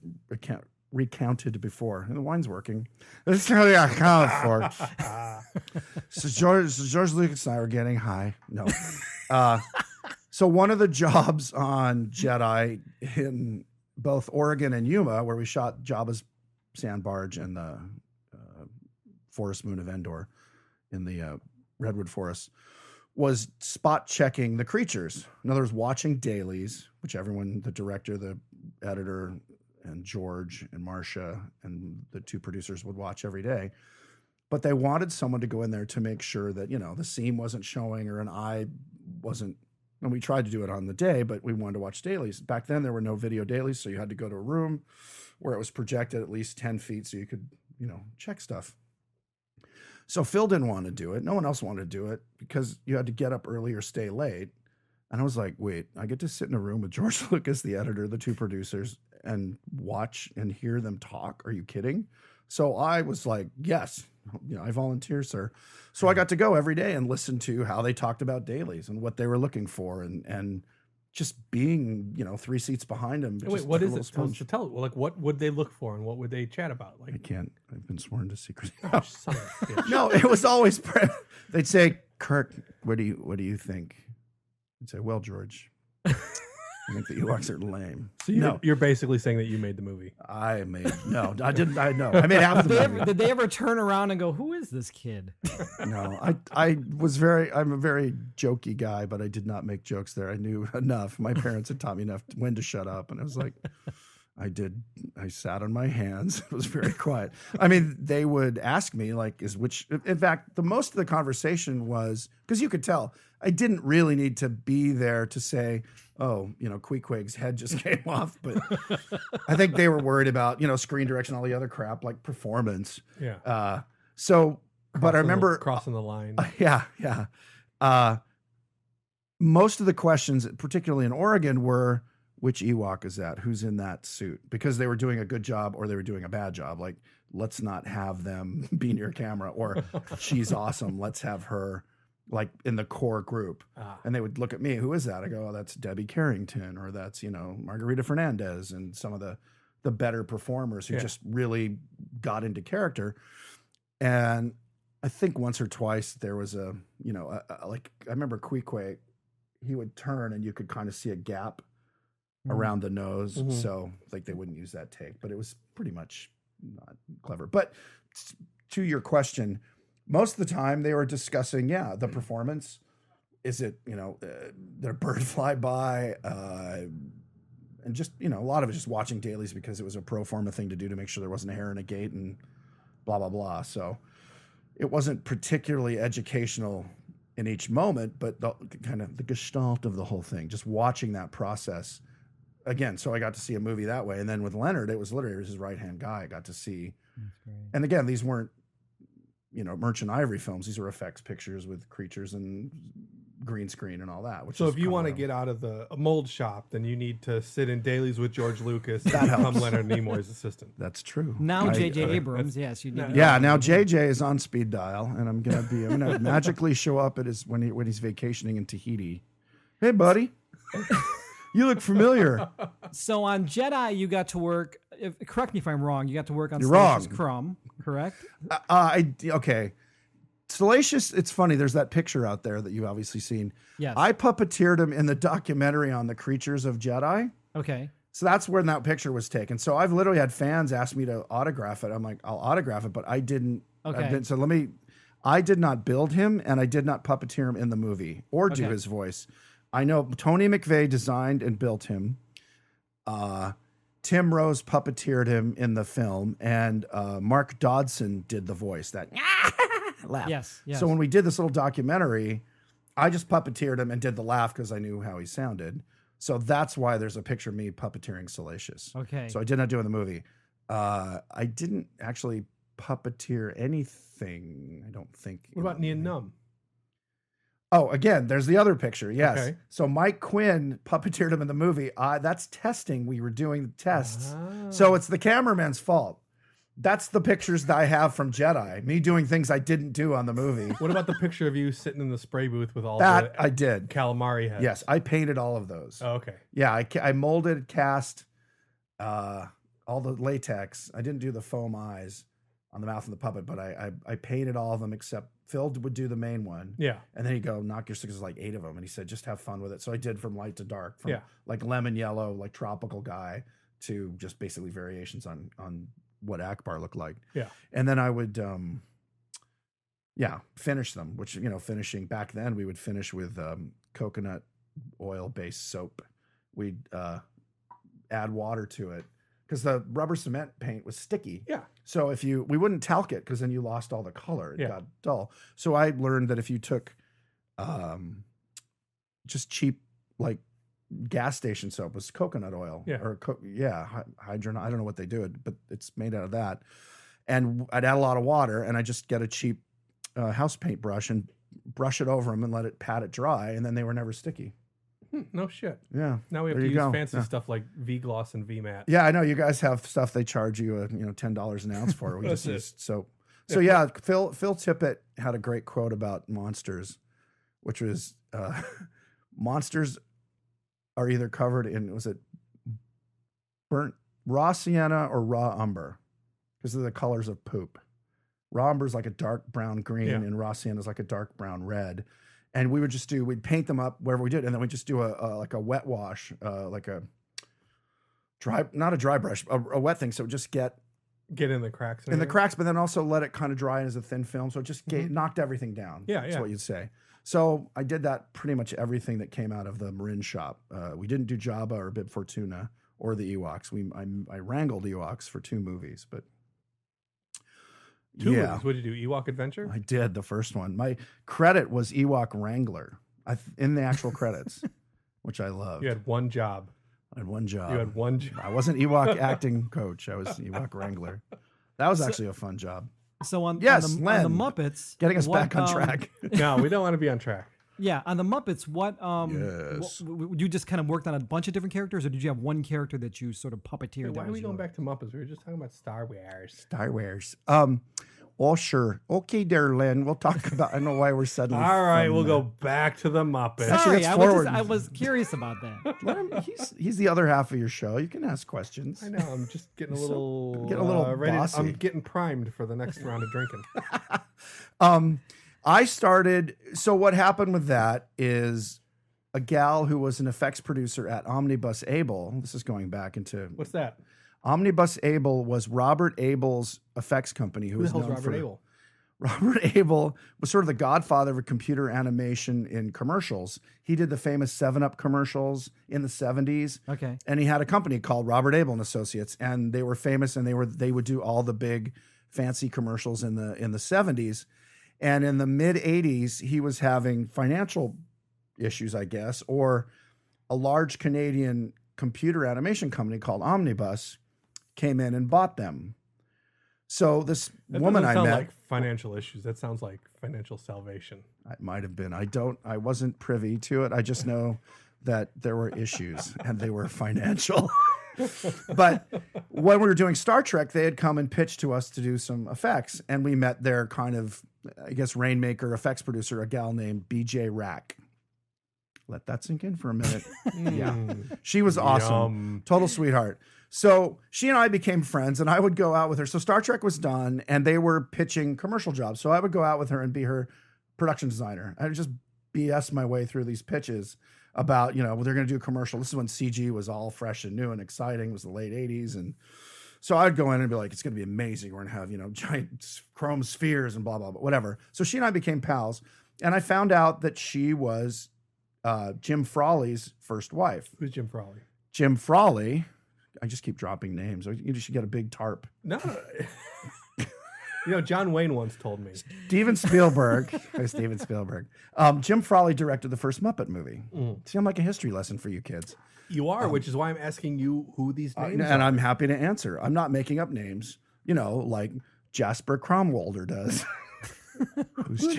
recounted before. And the wine's working. This is really accounted for. So George Lucas and I were getting high. No. So one of the jobs on Jedi in both Oregon and Yuma, where we shot Jabba's sand barge and the forest moon of Endor in the redwood forest, was spot checking the creatures. In other words, watching dailies, which everyone, the director, the editor, and George and Marcia and the two producers would watch every day. But they wanted someone to go in there to make sure that, the seam wasn't showing or an eye wasn't. And we tried to do it on the day, but we wanted to watch dailies. Back then, there were no video dailies, so you had to go to a room where it was projected at least 10 feet so you could, check stuff. So Phil didn't want to do it. No one else wanted to do it because you had to get up early or stay late. And I was like, wait, I get to sit in a room with George Lucas, the editor, the two producers, and watch and hear them talk? Are you kidding? So I was like, yes, I volunteer, sir. So I got to go every day and listen to how they talked about dailies and what they were looking for and just being, 3 seats behind them. Wait, what is it? Tell like, what would they look for and what would they chat about? Like, I can't. I've been sworn to secrecy. Oh, son of a bitch. No, it was always. They'd say, Kirk, what do you think? I'd say, well, George, I think the Ewoks are lame. So you're basically saying that you made the movie. I made half of the movie. Did they ever turn around and go, who is this kid? No, I'm a very jokey guy, but I did not make jokes there. I knew enough. My parents had taught me enough when to shut up. And I was like, I sat on my hands. It was very quiet. I mean, they would ask me in fact, the most of the conversation was, because you could tell, I didn't really need to be there to say, oh, Queequeg's head just came off. But I think they were worried about, screen direction, all the other crap, like performance. Yeah. But I remember crossing the line. Yeah. Most of the questions, particularly in Oregon, were, which Ewok is that? Who's in that suit? Because they were doing a good job or they were doing a bad job. Like, let's not have them be near camera, or she's awesome. Let's have her like in the core group. And they would look at me, who is that? I go, oh, that's Debbie Carrington, or that's, Margarita Fernandez, and some of the better performers who just really got into character. And I think once or twice there was like, I remember Queequeg, he would turn and you could kind of see a gap around the nose. Mm-hmm. So like they wouldn't use that take, but it was pretty much not clever. But to your question, most of the time they were discussing, the performance. Is it, did a bird fly by? And just, a lot of it just watching dailies because it was a pro forma thing to do to make sure there wasn't a hair in a gate and blah, blah, blah. So it wasn't particularly educational in each moment, but the kind of the gestalt of the whole thing, just watching that process. Again, so I got to see a movie that way. And then with Leonard, it was literally his right-hand guy I got to see. And again, these weren't, Merchant Ivory films. These are effects pictures with creatures and green screen and all that. So if you want to get out of the mold shop, then you need to sit in dailies with George Lucas and that become Leonard Nimoy's assistant. That's true. Now J.J. Abrams, yes. You need now J.J. is on speed dial, and I'm gonna magically show up at when he's vacationing in Tahiti. Hey, buddy. You look familiar. So on Jedi, you got to work. Correct me if I'm wrong. You got to work on Salacious Crumb, correct? Okay. Salacious. It's funny. There's that picture out there that you've obviously seen. Yes. I puppeteered him in the documentary on the creatures of Jedi. Okay. So that's when that picture was taken. So I've literally had fans ask me to autograph it. I'm like, I'll autograph it, but I didn't. Okay. I did not build him, and I did not puppeteer him in the movie or do his voice. I know Tony McVeigh designed and built him. Tim Rose puppeteered him in the film, and Mark Dodson did the voice, that laugh. Yes. So when we did this little documentary, I just puppeteered him and did the laugh because I knew how he sounded. So that's why there's a picture of me puppeteering Salacious. Okay. So I did not do it in the movie. I didn't actually puppeteer anything, I don't think. What about Nien Nunb? Oh, again, there's the other picture. Yes. Okay. So Mike Quinn puppeteered him in the movie. That's testing. We were doing the tests. So it's the cameraman's fault. That's the pictures that I have from Jedi. Me doing things I didn't do on the movie. What about the picture of you sitting in the spray booth with all That the I did. calamari heads? Yes, I painted all of those. Oh, okay. Yeah, I molded, cast all the latex. I didn't do the foam eyes on the mouth of the puppet, but I painted all of them except Phil would do the main one. Yeah. And then he'd go, knock your sticks, like 8 of them. And he said, just have fun with it. So I did from light to dark, from like lemon yellow, like tropical guy, to just basically variations on what Akbar looked like. Yeah. And then I would, finish them, which, finishing back then, we would finish with coconut oil based soap. We'd add water to it because the rubber cement paint was sticky. Yeah. So we wouldn't talc it because then you lost all the color. It got dull. So I learned that if you took just cheap, like, gas station soap, was coconut oil hydrogen. I don't know what they do, but it's made out of that. And I'd add a lot of water, and I just get a cheap house paint brush and brush it over them and let it pat it dry, and then they were never sticky. No shit. Yeah. Now we have to use fancy stuff like V-Gloss and V-Matte. Yeah, I know you guys have stuff they charge you $10 an ounce for. We just use soap. So yeah, Phil Tippett had a great quote about monsters, which was monsters are either covered in, was it burnt raw sienna or raw umber? Because of the colors of poop. Raw umber is like a dark brown green, and raw sienna is like a dark brown red. And we would we'd paint them up wherever we did, and then we'd just do a wet wash, like a dry, not a dry brush, a wet thing. So just get in the cracks. In the cracks, but then also let it kind of dry as a thin film. So it just knocked everything down. Yeah, that's what you'd say. So I did that pretty much everything that came out of the Marin shop. We didn't do Jabba or Bib Fortuna or the Ewoks. I wrangled Ewoks for 2 movies, but Two movies. What did you do? Ewok Adventure? I did the first one. My credit was Ewok Wrangler in the actual credits, which I loved. You had one job. I had one job. You had one job. I wasn't Ewok acting coach. I was Ewok Wrangler. That was actually a fun job. So on the Muppets, getting us back on track. No, we don't want to be on track. Yeah, on the Muppets, what Yes. you just kind of worked on a bunch of different characters, or did you have one character that you sort of puppeteered? Why are we going back to Muppets? We were just talking about Star Wars. Star Wars. Oh, sure. Okay, there, Lynn. We'll talk about. I don't know why we're suddenly. All right, we'll go back to the Muppets. Sorry, I was curious about that. Let him, he's the other half of your show. You can ask questions. I know. I'm just getting a little ready. Bossy. I'm getting primed for the next round of drinking. I started. So what happened with that is a gal who was an effects producer at Omnibus Able. This is going back into what's that? Omnibus Able was Robert Abel's effects company. Who the hell's Robert Able? Robert Able was sort of the godfather of computer animation in commercials. He did the famous 7-Up commercials in the 70s. Okay. And he had a company called Robert Able and Associates, and they were famous, and they would do all the big fancy commercials in the 70s. And in the mid 80s, he was having financial issues, I guess, or a large Canadian computer animation company called Omnibus came in and bought them. So this woman I met, like financial issues. That sounds like financial salvation. It might have been. I wasn't privy to it. I just know that there were issues and they were financial. But when we were doing Star Trek, they had come and pitched to us to do some effects, and we met their kind of, I guess, rainmaker effects producer, a gal named BJ Rack. Let that sink in for a minute. Yeah, she was awesome, total sweetheart. So she and I became friends, and I would go out with her. So Star Trek was done, and they were pitching commercial jobs. So I would go out with her and be her production designer. I would just BS my way through these pitches about, they're going to do a commercial. This is when CG was all fresh and new and exciting. It was the late 80s. And so I'd go in and be like, it's going to be amazing. We're going to have, giant chrome spheres and blah, blah, blah, whatever. So she and I became pals. And I found out that she was Jim Frawley's first wife. Who's Jim Frawley? Jim Frawley. I just keep dropping names. You should get a big tarp. No. John Wayne once told me. Steven Spielberg. Steven Spielberg. Jim Frawley directed the first Muppet movie. See, I'm like a history lesson for you kids. You are, which is why I'm asking you who these names are. And I'm happy to answer. I'm not making up names, like Jasper Cromwelder does. Who's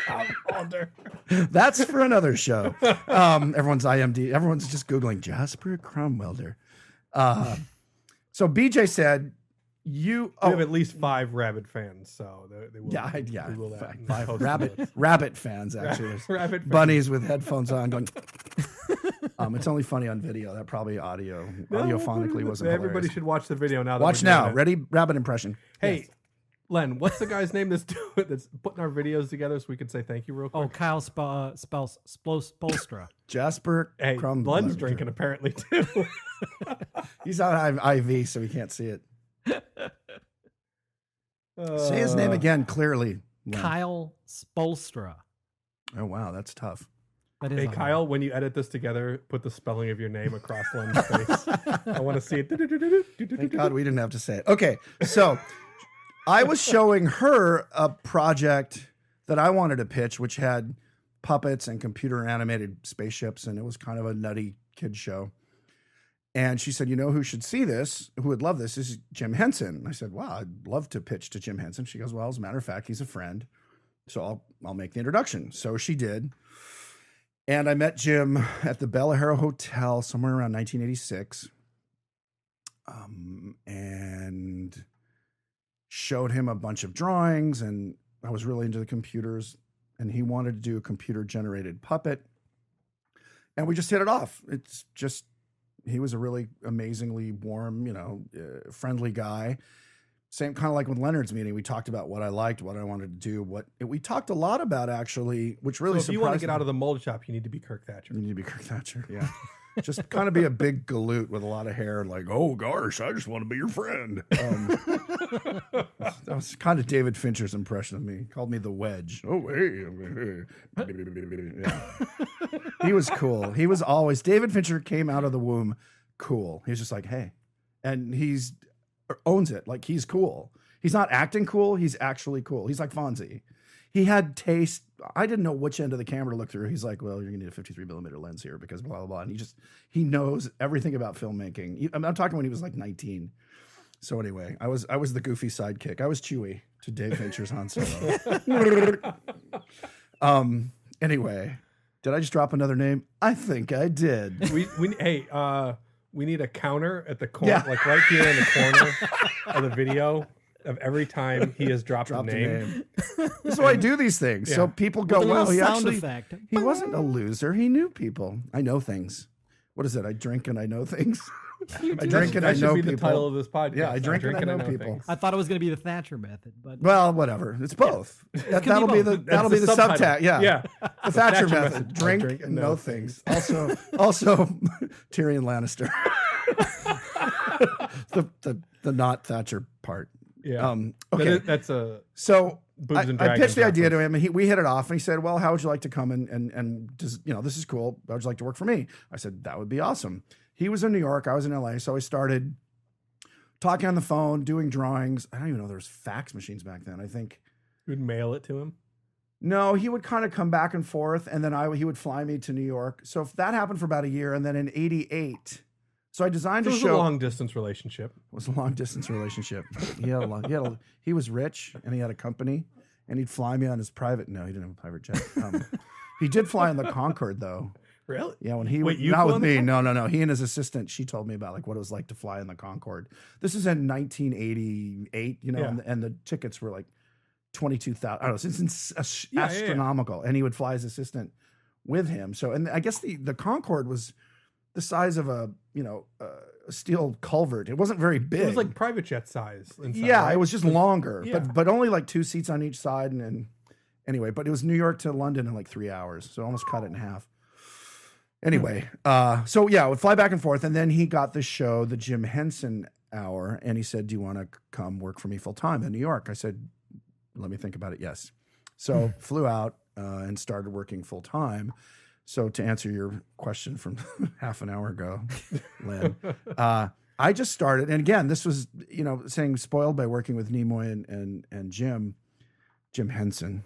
Cromwelder? That's for another show. Everyone's just Googling Jasper Cromwelder. So BJ said, we have at least 5 rabid fans, so they will. Yeah, Google that 5 rabbit fans actually. Rabbit fans. Bunnies with headphones on going. It's only funny on video. That probably audiophonically wasn't. Everybody hilarious. should watch the video now. Watch now. Ready? Rabbit impression. Hey, Yes. Len, what's the guy's name that's putting our videos together so we can say thank you real quick? Oh, Kyle Spolstra. Jasper. Hey, Len's drinking apparently too. He's on IV, so he can't see it. Say his name again clearly. Len. Kyle Spolstra. Oh wow, that's tough. That is Hey Kyle, when you edit this together, put the spelling of your name across Len's face. I want to see it. Thank God we didn't have to say it. Okay, so I was showing her a project that I wanted to pitch, which had puppets and computer animated spaceships, and it was kind of a nutty kid show. And she said, who should see this, who would love this, is Jim Henson. I said, wow, I'd love to pitch to Jim Henson. She goes, well, as a matter of fact, he's a friend, so I'll make the introduction. So she did. And I met Jim at the Bella Hara Hotel somewhere around 1986 and showed him a bunch of drawings. And I was really into the computers, and he wanted to do a computer-generated puppet. And we just hit it off. It's just... He was a really amazingly warm, friendly guy. Same kind of like with Leonard's meeting. We talked about what I liked, what I wanted to do. We talked a lot about actually, which really So if you want to get out of the mold shop, you need to be Kirk Thatcher. You need to be Kirk Thatcher, yeah. Just kind of be a big galoot with a lot of hair, like, oh gosh, I just want to be your friend. That was kind of David Fincher's impression of me. He called me the Wedge. Oh, hey. Yeah. He was cool. He was always, David Fincher came out of the womb cool. He was just like, hey. And he's owns it. Like, he's cool. He's not acting cool. He's actually cool. He's like Fonzie. He had taste. I didn't know which end of the camera to look through. He's like, well, you're gonna need a 53 millimeter lens here because blah, blah, blah. And he knows everything about filmmaking. I'm talking when he was like 19. So anyway, I was the goofy sidekick. I was Chewie to Dave Fincher's Han Solo. Anyway, did I just drop another name? I think I did. We need a counter at the corner, like right here in the corner of the video of every time he has dropped a name. This is why I do these things. Yeah. So people go, well, he wasn't a loser. He knew people. I know things. What is it? I drink and I know things. I drink and I know people. That should be the title of this podcast. Yeah, I drink and I know people. Things. I thought it was going to be the Thatcher method, but well, whatever. It's both. Yeah. That'll be the subtext. Yeah. The Thatcher method. Drink and know things. Also Tyrion Lannister. the not Thatcher part. Yeah. Okay. That's a so. I pitched the idea to him, and we hit it off. And he said, "Well, how would you like to come and just, this is cool. How would you like to work for me?" I said, "That would be awesome." He was in New York. I was in LA. So I started talking on the phone, doing drawings. I don't even know there was fax machines back then. I think you would mail it to him. No, he would kind of come back and forth, and then he would fly me to New York. So if that happened for about a year, and then in '88. So I designed a show. It was a long distance relationship. It was a long distance relationship. He was rich and he had a company, and he'd fly me on his private. No, he didn't have a private jet. He did fly on the Concorde though. Really? Yeah. When he not with me. No. He and his assistant. She told me about like what it was like to fly in the Concorde. This is in 1988. And the tickets were like 22,000. I don't know. It's astronomical. And he would fly his assistant with him. So, and I guess the Concorde was the size of a steel culvert. It wasn't very big. It was like private jet size. Inside, yeah, right? It was just longer, yeah. but only like 2 seats on each side. And anyway, but it was New York to London in like 3 hours, so almost cut it in half. Anyway, so yeah, I would fly back and forth, and then he got the show, the Jim Henson Hour, and he said, "Do you want to come work for me full time in New York?" I said, "Let me think about it." Yes. So flew out and started working full time. So to answer your question from half an hour ago, Lynn, I just started, and again, this was, saying spoiled by working with Nimoy and Jim Henson.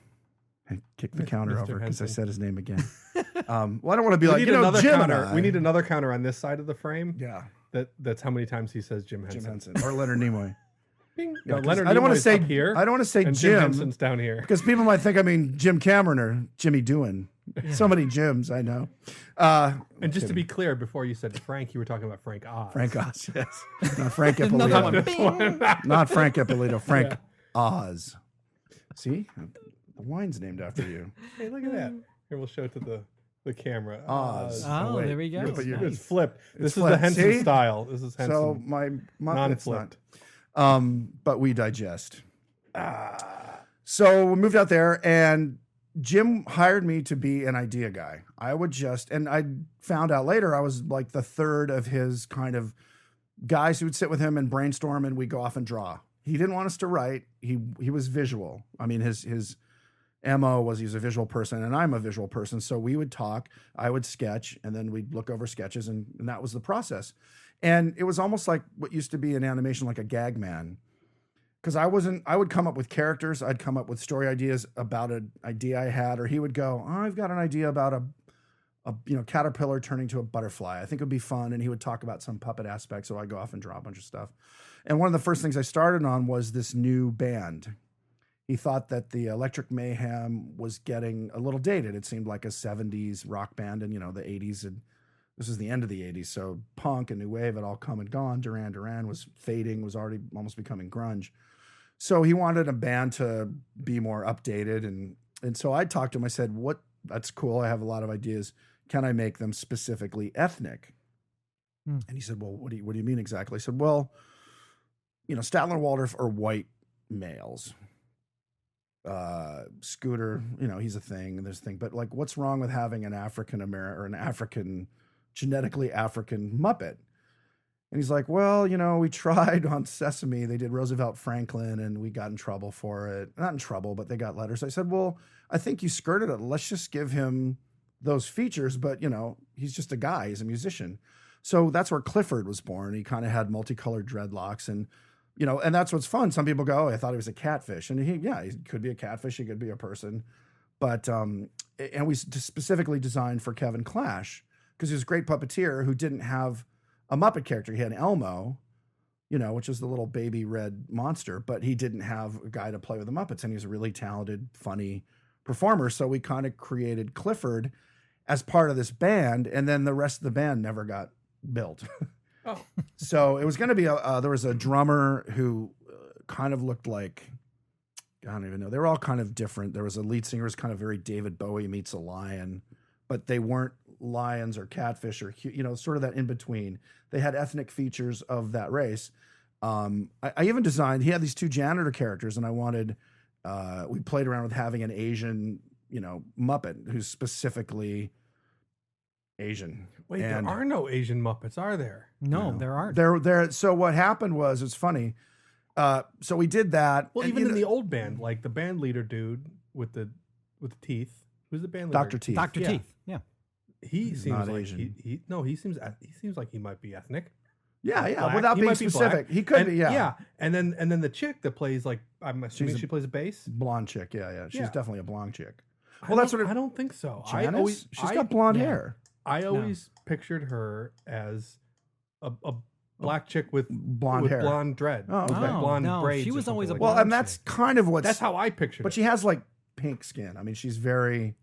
I kicked the counter over because I said his name again. Well, I don't want to be like, another Jim counter. We need another counter on this side of the frame. Yeah. That's how many times he says Jim Henson. Jim Henson or Leonard Nimoy. Bing. Yeah, No, Leonard I don't want to Nimoy's say up here. I don't want to say and Jim Henson's down here. because people might think I mean Jim Cameron or Jimmy Doohan. So many Jims, I know. And just to be clear, before you said Frank, you were talking about Frank Oz. Frank Oz, yes. Not Frank Another one. Ippolito. Bing. Not Frank Ippolito. Frank Oz. See? The wine's named after you. Hey, look at that. Here, we'll show it to the camera. Oz. Oh, wait. there we go. But It's flipped. This is flipped. the Henson See? style. This is Henson. So my Muppet's Non-flipped. not. But we digest. So we moved out there, and Jim hired me to be an idea guy. And I found out later I was like the third of his kind of guys who would sit with him and brainstorm, and we'd go off and draw. He didn't want us to write. He was visual. I mean, his MO was he's a visual person, and I'm a visual person. So we would talk, I would sketch, and then we'd look over sketches, and that was the process. And it was almost like what used to be in animation, like a gag man. Because I would come up with characters, I'd come up with story ideas about an idea I had, or he would go, oh, I've got an idea about a caterpillar turning to a butterfly. I think it would be fun. And he would talk about some puppet aspect. So I'd go off and draw a bunch of stuff. And one of the first things I started on was this new band. He thought that the Electric Mayhem was getting a little dated. It seemed like a 70s rock band, and the 80s. And this is the end of the 80s. So punk and new wave had all come and gone. Duran Duran was fading, was already almost becoming grunge. So he wanted a band to be more updated. And so I talked to him. I said, that's cool. I have a lot of ideas. Can I make them specifically ethnic? And he said, well, what do you mean exactly? I said, well, Statler and Waldorf are white males. Scooter, he's a thing, and there's a thing. But like, what's wrong with having an African American or an African, genetically African Muppet? And he's like, well, we tried on Sesame. They did Roosevelt Franklin, and we got in trouble for it. Not in trouble, but they got letters. I said, well, I think you skirted it. Let's just give him those features. But, he's just a guy. He's a musician. So that's where Clifford was born. He kind of had multicolored dreadlocks. And, and that's what's fun. Some people go, oh, I thought he was a catfish. And he could be a catfish. He could be a person. But, and we specifically designed for Kevin Clash because he was a great puppeteer who didn't have a Muppet character. He had Elmo, which is the little baby red monster, but he didn't have a guy to play with the Muppets, and he was a really talented, funny performer. So we kind of created Clifford as part of this band, and then the rest of the band never got built. Oh. So it was going to be there was a drummer who kind of looked like, I don't even know. They were all kind of different. There was a lead singer who was kind of very David Bowie meets a lion, but they weren't lions or catfish or, sort of that in between. They had ethnic features of that race. I even designed, he had these two janitor characters, and I wanted, we played around with having an Asian, Muppet who's specifically Asian. Wait, there are no Asian Muppets, are there? No, there aren't. There. So what happened was, it's funny. So we did that. Well, even in the old band, like the band leader dude with the teeth. Who's the band leader? Dr. Teeth. Dr. Teeth. Yeah. He seems not like Asian. he seems like he might be ethnic. Yeah. Black. Without He being might be specific, black. he could And- be. Yeah. Yeah. And then the chick that plays, like, I'm assuming she plays a bass. Blonde chick. Yeah. She's Yeah. definitely a blonde chick. Well, that's what I don't think so. Janice? She's got blonde hair. I always pictured her as a black chick with Blonde hair. blonde dread. Oh, okay. with blonde no, braids. she or was always something a like Well, that. and that's kind of what's. That's how I pictured But it. she has like pink skin. I mean, she's very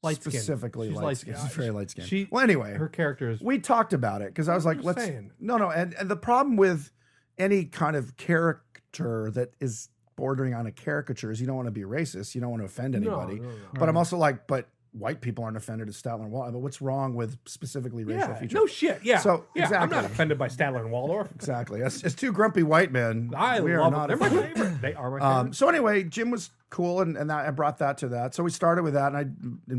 Light skin. specifically She's light skin. She's very light skin. She- Well, anyway, her character is we talked about it because I was like, just let's. saying. No. And the problem with any kind of character that is bordering on a caricature is you don't want to be racist. You don't want to offend anybody. No. But I'm also like, but white people aren't offended at Statler and Waldorf. But what's wrong with specifically racial Yeah, features? no shit. Yeah. So, yeah, I'm exactly. not offended by Statler and Waldorf. Exactly. As two grumpy white men, I we are love not them. They're my offended. favorite. They are my favorite. So anyway, Jim was cool, and that, I brought that to that. So we started with that, and I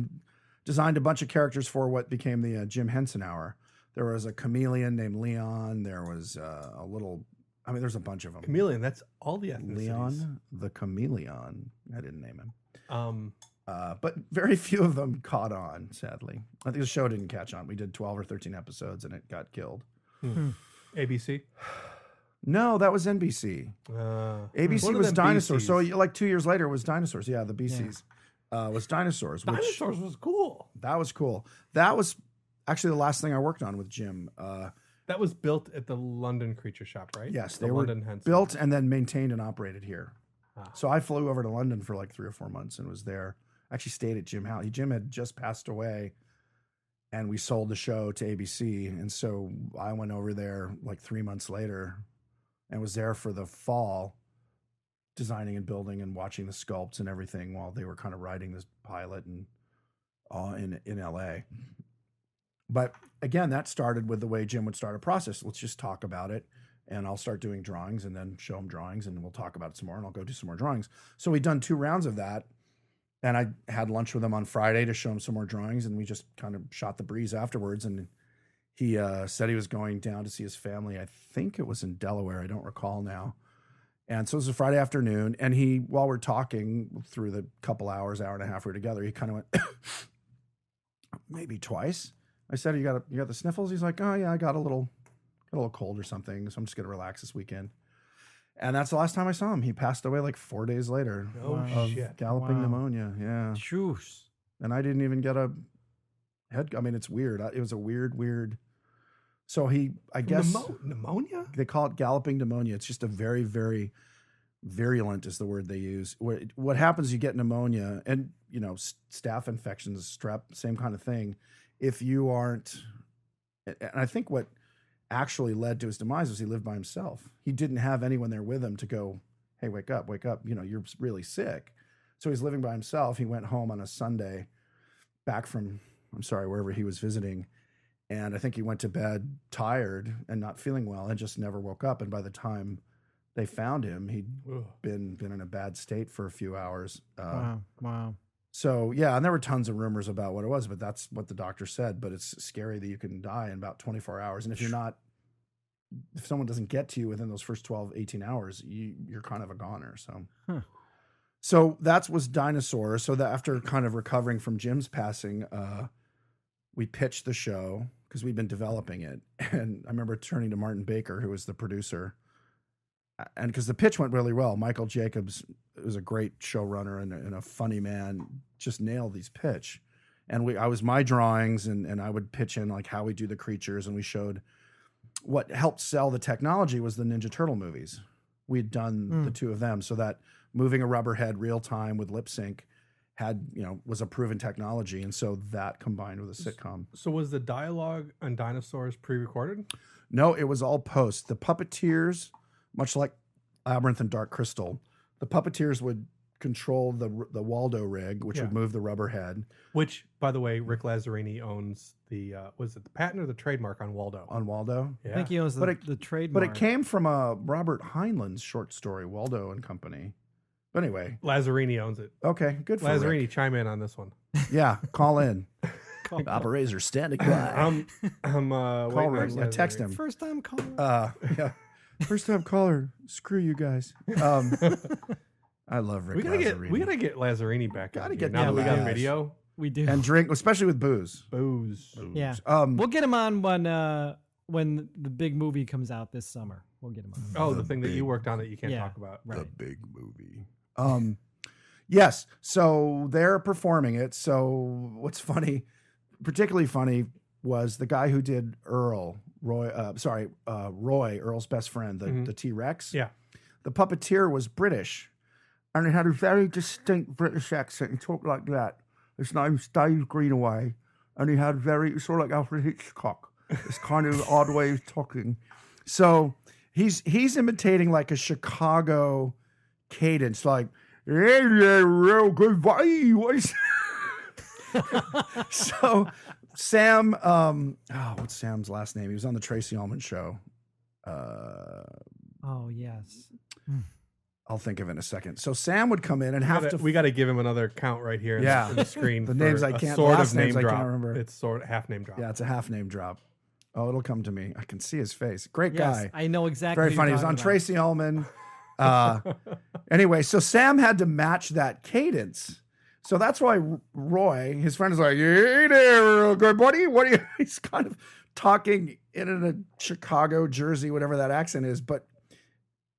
designed a bunch of characters for what became the Jim Henson Hour. There was a chameleon named Leon. There was there's a bunch of them. Chameleon. That's all the ethnicities. Leon the chameleon. I didn't name him. But very few of them caught on, sadly. I think the show didn't catch on. We did 12 or 13 episodes and it got killed. ABC? No, that was NBC. ABC was Dinosaurs. So like 2 years later, it was Dinosaurs. Yeah, the BCs was Dinosaurs. Dinosaurs was cool. That was cool. That was actually the last thing I worked on with Jim. That was built at the London Creature Shop, right? Yes, the they London were Henson. built and then maintained and operated here. So I flew over to London for like 3 or 4 months and was there. Actually stayed at Jim's house. Jim had just passed away and we sold the show to ABC. And so I went over there like 3 months later and was there for the fall, designing and building and watching the sculpts and everything while they were kind of writing this pilot and in LA. But again, that started with the way Jim would start a process. Let's just talk about it. And I'll start doing drawings and then show him drawings and we'll talk about it some more and I'll go do some more drawings. So we'd done 2 rounds of that. And I had lunch with him on Friday to show him some more drawings. And we just kind of shot the breeze afterwards. And he said he was going down to see his family. I think it was in Delaware. I don't recall now. And so it was a Friday afternoon. And he, while we're talking through the couple hours, hour and a half we were together, he kind of went, maybe twice. I said, you got the sniffles? He's like, oh yeah, I got a little cold or something. So I'm just going to relax this weekend. And that's the last time I saw him. He passed away like 4 days later of galloping pneumonia. Yeah. Shoes. And I didn't even get a head. I mean, it's weird. It was a weird. So I guess pneumonia? They call it galloping pneumonia. It's just a very, very virulent is the word they use. What happens, you get pneumonia and, staph infections, strep, same kind of thing. If you aren't, and I think what actually led to his demise was he lived by himself. He didn't have anyone there with him to go, hey, wake up. You're really sick. So he's living by himself. He went home on a Sunday back from, wherever he was visiting. And I think he went to bed tired and not feeling well and just never woke up. And by the time they found him, he'd been in a bad state for a few hours. Wow. So, yeah, and there were tons of rumors about what it was, but that's what the doctor said. But it's scary that you can die in about 24 hours. And if someone doesn't get to you within those first 12, 18 hours, you're kind of a goner. So that was Dinosaur. So that after kind of recovering from Jim's passing, we pitched the show because we'd been developing it. And I remember turning to Martin Baker, who was the producer. And because the pitch went really well, Michael Jacobs was a great showrunner and a funny man, just nailed these pitch. And I was my drawings and I would pitch in like how we do the creatures. And we showed what helped sell the technology was the Ninja Turtle movies. We'd done the 2 of them. So that moving a rubber head real time with lip sync was a proven technology. And so that combined with a sitcom. So was the dialogue on Dinosaurs pre-recorded? No, it was all post. The puppeteers, much like Labyrinth and Dark Crystal, the puppeteers would control the Waldo rig, which would move the rubber head. Which, by the way, Rick Lazzarini owns was it the patent or the trademark on Waldo? On Waldo? Yeah. I think he owns the trademark. But it came from Robert Heinlein's short story, Waldo and Company. But anyway. Lazzarini owns it. Okay, good for Lazzarini, Rick. chime in on this one. Yeah, call in. Operators standing by. Call Rick. Yeah, text him. First time caller. Yeah. First time caller. Screw you guys. I love Rick Lazzarini. We gotta get Lazzarini back. Gotta on get here. Now that we got guys. video. We do. And drink, especially with booze. Booze. Yeah. We'll get him on when the big movie comes out this summer. We'll get him on. Oh, the thing that you worked on that you can't talk about. Right. The big movie. Yes. So they're performing it. So what's particularly funny, was the guy who did Roy, Earl's best friend, the T-Rex. Yeah. The puppeteer was British, and he had a very distinct British accent. He talked like that. His name's Dave Greenaway, and he had sort of like Alfred Hitchcock. This kind of odd way of talking. So he's imitating like a Chicago cadence, like, hey, real good voice. So Sam, what's Sam's last name? He was on the Tracy Ullman show. Oh, yes. I'll think of it in a second. So Sam would come in and we got to give him another count right here. Yeah. In the screen. The names I can't. Sort last of name names drop. I can't remember. It's sort of half name drop. Yeah, it's a half name drop. Oh, it'll come to me. I can see his face. Great Yes, guy. I know exactly. Very who funny. you're He was on talking Tracy Ullman. Anyway, so Sam had to match that cadence. So that's why Roy, his friend, is like, "Hey there, good buddy. What are you?" He's kind of talking in a Chicago, Jersey, whatever that accent is, but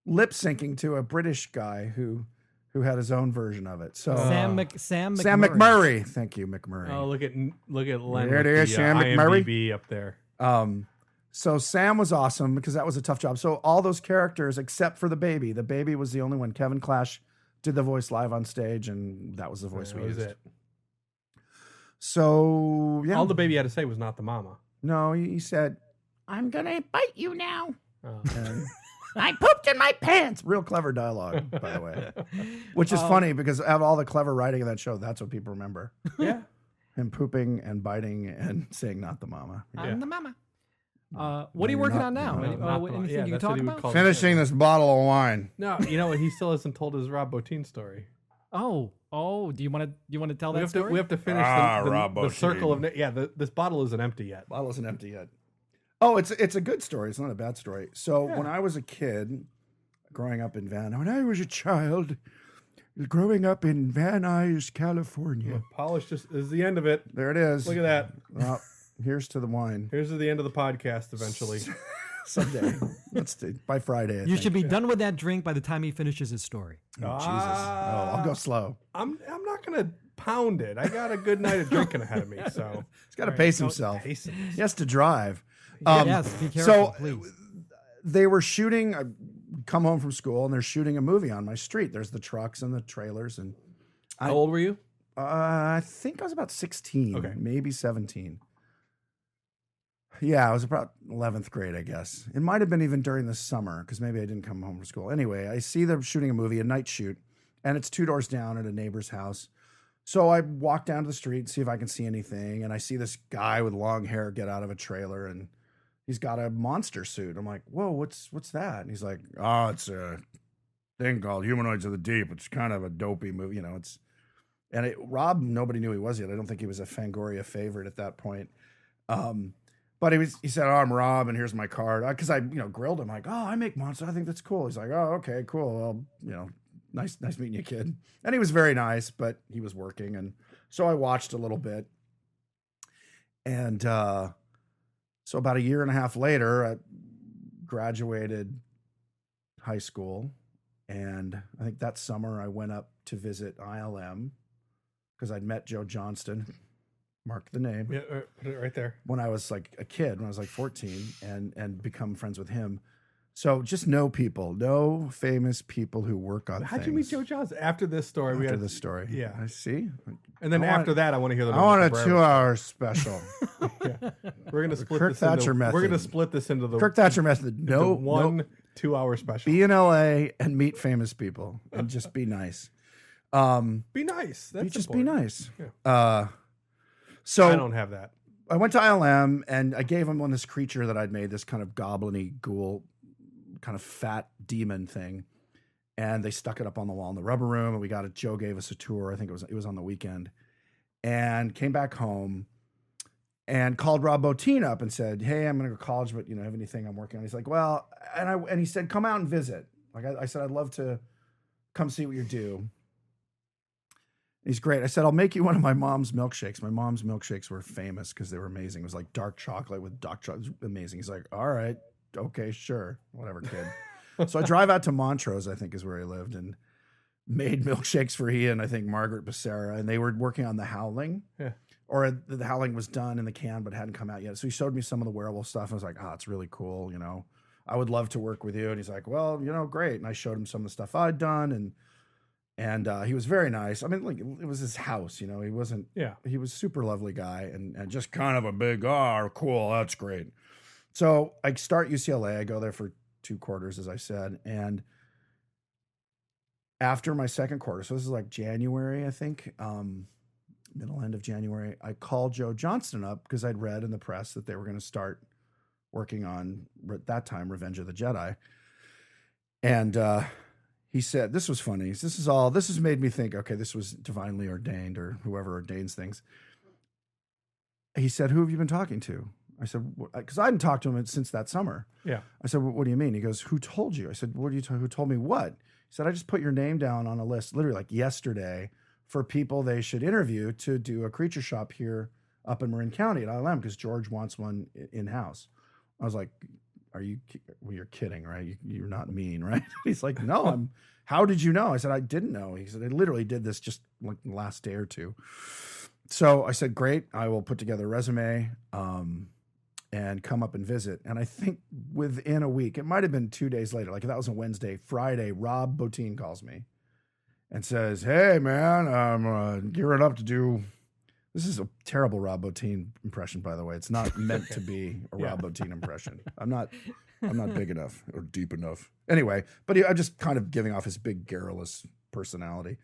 lip syncing to a British guy who had his own version of it. So Sam Sam McMurray. Thank you, McMurray. Oh, look at Len There it with is, the, Sam McMurray. IMDb up there. So Sam was awesome because that was a tough job. So all those characters, except for the baby was the only one. Kevin Clash did the voice live on stage, and that was the voice we used. It. So yeah, All the baby had to say was not the mama. no, he said, "I'm gonna bite you now." Oh. And I pooped in my pants. Real clever dialogue, by the way. Which is funny because out of all the clever writing of that show, that's what people remember. Yeah. Him pooping and biting and saying "not the mama." I'm the mama. What are you working on now? Anything you can talk about? Finishing this bottle of wine. No, you know what? He still hasn't told his Rob Bottin story. Oh, do you want to tell that We story? have to finish the circle of this bottle isn't empty yet. Bottle isn't empty yet. Oh, it's a good story. It's not a bad story. So when I was a kid, growing up in when I was a child, growing up in Van Nuys, California. Polish just is the end of it. There it is. Look at that. Well, here's to the wine. Here's to the end of the podcast eventually. Someday. Let's do by Friday. You should be done with that drink by the time he finishes his story. Oh, Jesus. Oh, I'll go slow. I'm not gonna pound it. I got a good night of drinking ahead of me, so He's got to pace himself. Pace it. He has to drive. Yes, be careful, please. They were shooting. I come home from school and they're shooting a movie on my street. There's the trucks and the trailers. And How old were you? I think I was about 16, Okay. maybe 17. Yeah, I was about 11th grade, I guess. It might have been even during the summer because maybe I didn't come home from school. Anyway, I see them shooting a movie, a night shoot, and it's 2 doors down at a neighbor's house. So I walk down to the street, see if I can see anything, and I see this guy with long hair get out of a trailer, and he's got a monster suit. I'm like, whoa, what's that? And he's like, oh, it's a thing called Humanoids of the Deep. It's kind of a dopey movie, Rob, nobody knew he was yet. I don't think he was a Fangoria favorite at that point. But he said, oh, I'm Rob, and here's my card. Because I grilled him, like, oh, I make monsters. I think that's cool. He's like, oh, okay, cool. Well, nice meeting you, kid. And he was very nice, but he was working. And so I watched a little bit. And so about a year and a half later, I graduated high school. And I think that summer I went up to visit ILM because I'd met Joe Johnston. Mark the name. Yeah, put it right there. When I was like a kid, when I was like 14, and become friends with him. So just know famous people who work on How'd things. you meet Joe Johnson? After this story. After this story. Yeah. I see. And then after that, I want to hear the I want a 2-hour special. Yeah. We're going to split Kirk this Thatcher into, method. We're going to split this into the Kirk Thatcher method. No, one 2-hour special. Be in LA and meet famous people and just be nice. Be nice. That's just important. be nice. Yeah. So I don't have that. I went to ILM and I gave him this creature that I'd made, this kind of goblin-y ghoul, kind of fat demon thing. And they stuck it up on the wall in the rubber room, and Joe gave us a tour. I think it was on the weekend, and came back home and called Rob Bottin up and said, hey, I'm going to go to college, but have anything I'm working on? He's like, well, and he said, come out and visit. Like I said, I'd love to come see what you do. He's great. I said, I'll make you one of my mom's milkshakes. My mom's milkshakes were famous because they were amazing. It was like dark chocolate with dark chocolate. It was amazing. He's like, all right, okay, sure. Whatever, kid. So I drive out to Montrose, I think is where he lived, and made milkshakes for he and I think Margaret Becerra. And they were working on The Howling. Yeah. Or The Howling was done in the can but hadn't come out yet. So he showed me some of the werewolf stuff. I was like, it's really cool. I would love to work with you. And he's like, well, great. And I showed him some of the stuff I'd done. And he was very nice. I mean, like it was his house, he wasn't, he was a super lovely guy and just kind of a big, cool. That's great. So I start UCLA. I go there for 2 quarters, as I said. And after my second quarter, so this is like January, I think, middle end of January, I called Joe Johnston up because I'd read in the press that they were going to start working on, at that time, Revenge of the Jedi. And, he said, this was funny. This has made me think, okay, this was divinely ordained, or whoever ordains things. He said, who have you been talking to? I said, because I hadn't talked to him since that summer. Yeah. I said, what do you mean? He goes, who told you? I said, who told me what? He said, I just put your name down on a list, literally like yesterday, for people they should interview to do a creature shop here up in Marin County at ILM because George wants one in-house. I was like, you're kidding, right? You're not mean, right? He's like, no, how did you know? I said, I didn't know. He said, I literally did this just like the last day or two. So I said, great, I will put together a resume and come up and visit. And I think within a week, it might've been 2 days later, like that was a Wednesday, Friday, Rob Bottin calls me and says, hey man, I'm gearing up to do, this is a terrible Rob Bottin impression, by the way. It's not meant to be a Rob Bottin impression. I'm not big enough or deep enough. Anyway, but I'm just kind of giving off his big garrulous personality.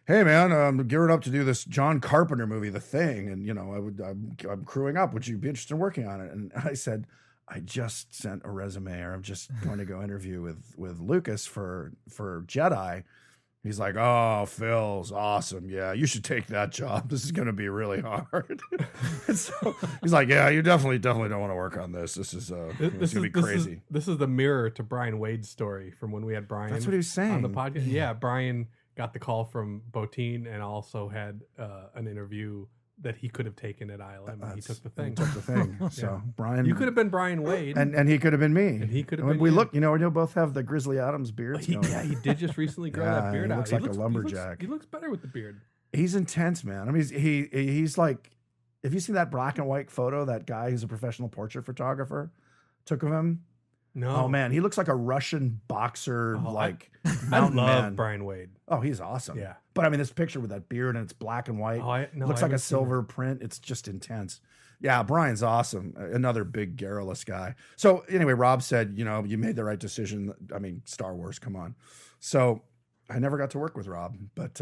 Hey man, I'm gearing up to do this John Carpenter movie, The Thing. And I'm crewing up. Would you be interested in working on it? And I said, I just sent a resume, or I'm just going to go interview with Lucas for Jedi. He's like, oh, Phil's awesome. Yeah, you should take that job. This is going to be really hard. And so he's like, yeah, you definitely don't want to work on this. This is going to be crazy. This is the mirror to Brian Wade's story from when we had Brian. That's what he was saying on the podcast. Yeah, Brian got the call from Bottin and also had an interview that he could have taken at ILM. And he took the thing. So Brian, you could have been Brian Wade, and he could have been me. And he could have been. We look, we both have the Grizzly Adams beards. He did just recently grow that beard out. He looks like a lumberjack. He looks better with the beard. He's intense, man. I mean, he's like, if you see that black and white photo, that guy who's a professional portrait photographer took of him. No. Oh man, he looks like a Russian boxer, I mountain love man. Brian Wade. Oh, he's awesome. Yeah. But I mean, this picture with that beard and it's black and white, looks like a silver print. It's just intense. Yeah, Brian's awesome. Another big garrulous guy. So anyway, Rob said, you made the right decision. I mean, Star Wars, come on. So I never got to work with Rob, but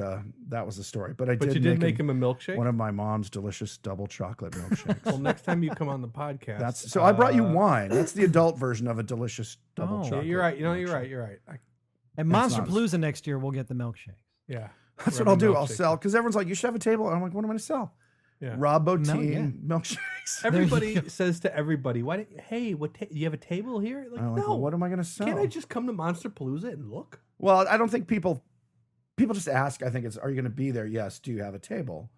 that was the story. But you did make him a milkshake? One of my mom's delicious double chocolate milkshakes. Well, next time you come on the podcast. So I brought you wine. That's the adult version of a delicious double chocolate. Yeah, you're right. You're right. At Monsterpalooza next year, we'll get the milkshakes. Yeah. That's what I'll do. I'll sell, because everyone's like, you should have a table. And I'm like, what am I going to sell? Yeah. Rob Bottin milkshakes. Everybody says to everybody, "Why? Hey, you have a table here?" Like, no. Well, what am I going to sell? Can't I just come to Monsterpalooza and look? Well, I don't think people just ask. I think it's, are you going to be there? Yes. Do you have a table?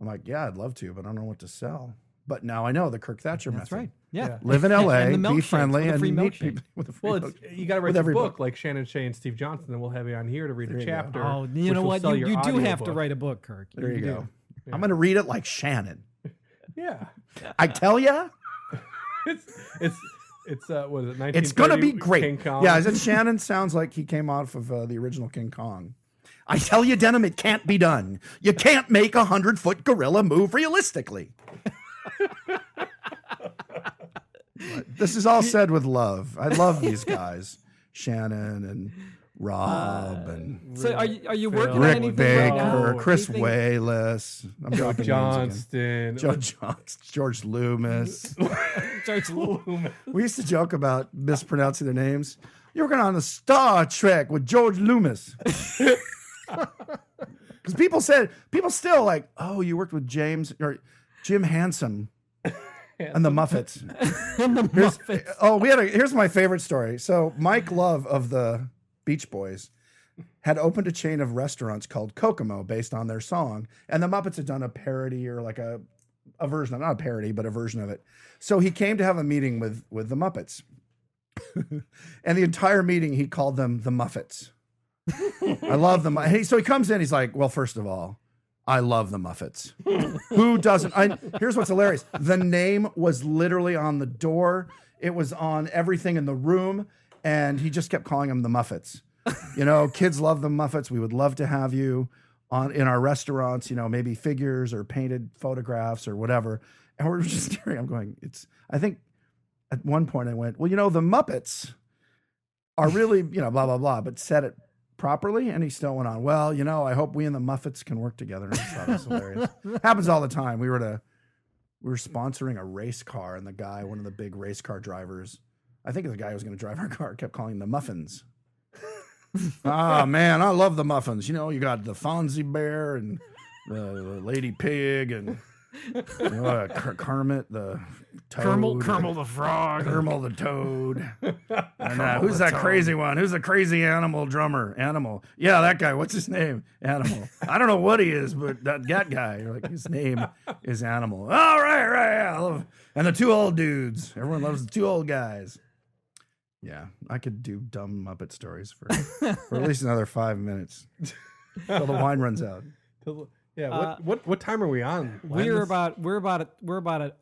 I'm like, yeah, I'd love to, but I don't know what to sell. But now I know the Kirk Thatcher method. That's right. Yeah. Live in LA, and be friendly, and meet milkshake. people with a free milkshake. You got to write a book like Shannon Shea and Steve Johnson, and we'll have you on here to read a chapter. Oh, you know what? You do have to write a book, Kirk. There you go. Yeah. I'm going to read it like Shannon. Yeah. I tell ya. It's what is it? It's going to be great. King Kong. Yeah, isn't Shannon sounds like he came off of the original King Kong. I tell you, Denham, it can't be done. You can't make a 100-foot gorilla move realistically. This is all said with love. I love these guys, Shannon and Rob and so are you working on Rick anything Baker, right now? Chris Wayless, Joe Johnston, George Loomis. George Loomis. We used to joke about mispronouncing their names. You're working on a Star Trek with George Loomis. Because people still like, oh, you worked with James or Jim Hansen and the Muppets. Here's my favorite story. So Mike Love of the Beach Boys had opened a chain of restaurants called Kokomo based on their song, and the Muppets had done a parody or like a version of, not a parody, but a version of it. So he came to have a meeting with the Muppets. And the entire meeting, he called them the Muffets. I love them. So he comes in, he's like, well, first of all, I love the Muffets. Who doesn't? Here's what's hilarious. The name was literally on the door. It was on everything in the room. And he just kept calling them the Muffets. Kids love the Muffets. We would love to have you in our restaurants, maybe figures or painted photographs or whatever. And we're just staring. I'm going, I think at one point I went, well, the Muppets are really, blah, blah, blah, but said it properly. And he still went on, well, I hope we and the Muffets can work together. And I just thought it was hilarious. Happens all the time. We were sponsoring a race car, and one of the big race car drivers, I think the guy who was going to drive our car, kept calling them Muffins. Man, I love the Muffins. You got the Fonzie Bear and the Lady Pig, and Kermit the Toad. Kermit the Frog. Kermit the Toad. And who's that crazy one? Who's the crazy animal drummer? Animal. Yeah, that guy. What's his name? Animal. I don't know what he is, but that guy. You're like, his name is Animal. Oh, right. Yeah, I love. And the two old dudes. Everyone loves the two old guys. Yeah, I could do dumb Muppet stories for at least another 5 minutes until the wine runs out. Yeah. What time are we on? We're about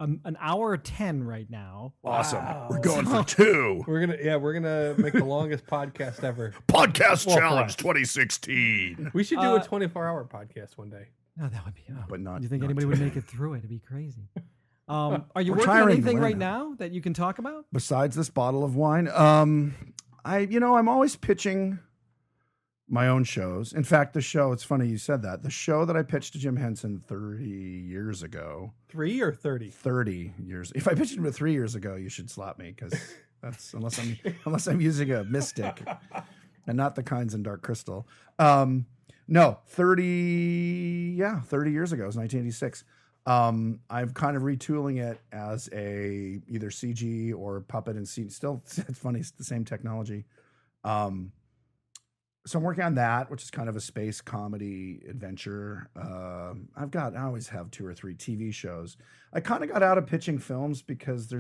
an hour 10 right now. Awesome. Wow. We're going for 2. We're gonna make the longest podcast ever. Podcast Challenge 2016. We should do a 24-hour podcast one day. No, that would be. But not. Do you think not anybody today. would make it through it? It'd be crazy. Are you We're working on tiring anything right Lena. now that you can talk about? Besides this bottle of wine, I'm always pitching my own shows. In fact, it's funny you said that. The show that I pitched to Jim Henson 30 years ago. 3 or 30? 30 years. If I pitched him to 3 years ago, you should slap me because that's unless I'm using a mystic and not the kinds in Dark Crystal. No, 30 years ago. It was 1986. I'm kind of retooling it as a either CG or puppet and scene. Still, it's funny. It's the same technology. So I'm working on that, which is kind of a space comedy adventure. I always have 2 or 3 TV shows. I kind of got out of pitching films because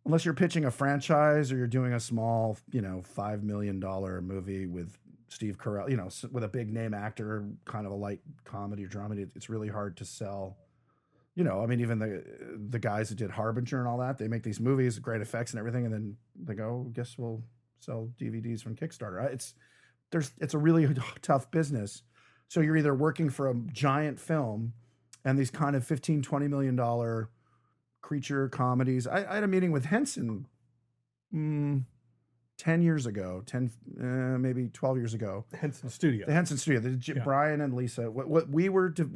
unless you're pitching a franchise or you're doing a small, $5 million movie with Steve Carell, with a big name actor, kind of a light comedy or drama, it's really hard to sell. Even the guys that did Harbinger and all that, they make these movies, great effects and everything, and then they go, guess we'll sell DVDs from Kickstarter. It's a really tough business. So you're either working for a giant film and these kind of $15-20 million creature comedies. I had a meeting with Henson 10 years ago, maybe 12 years ago. Henson Studio. The Henson Studio. Brian and Lisa. We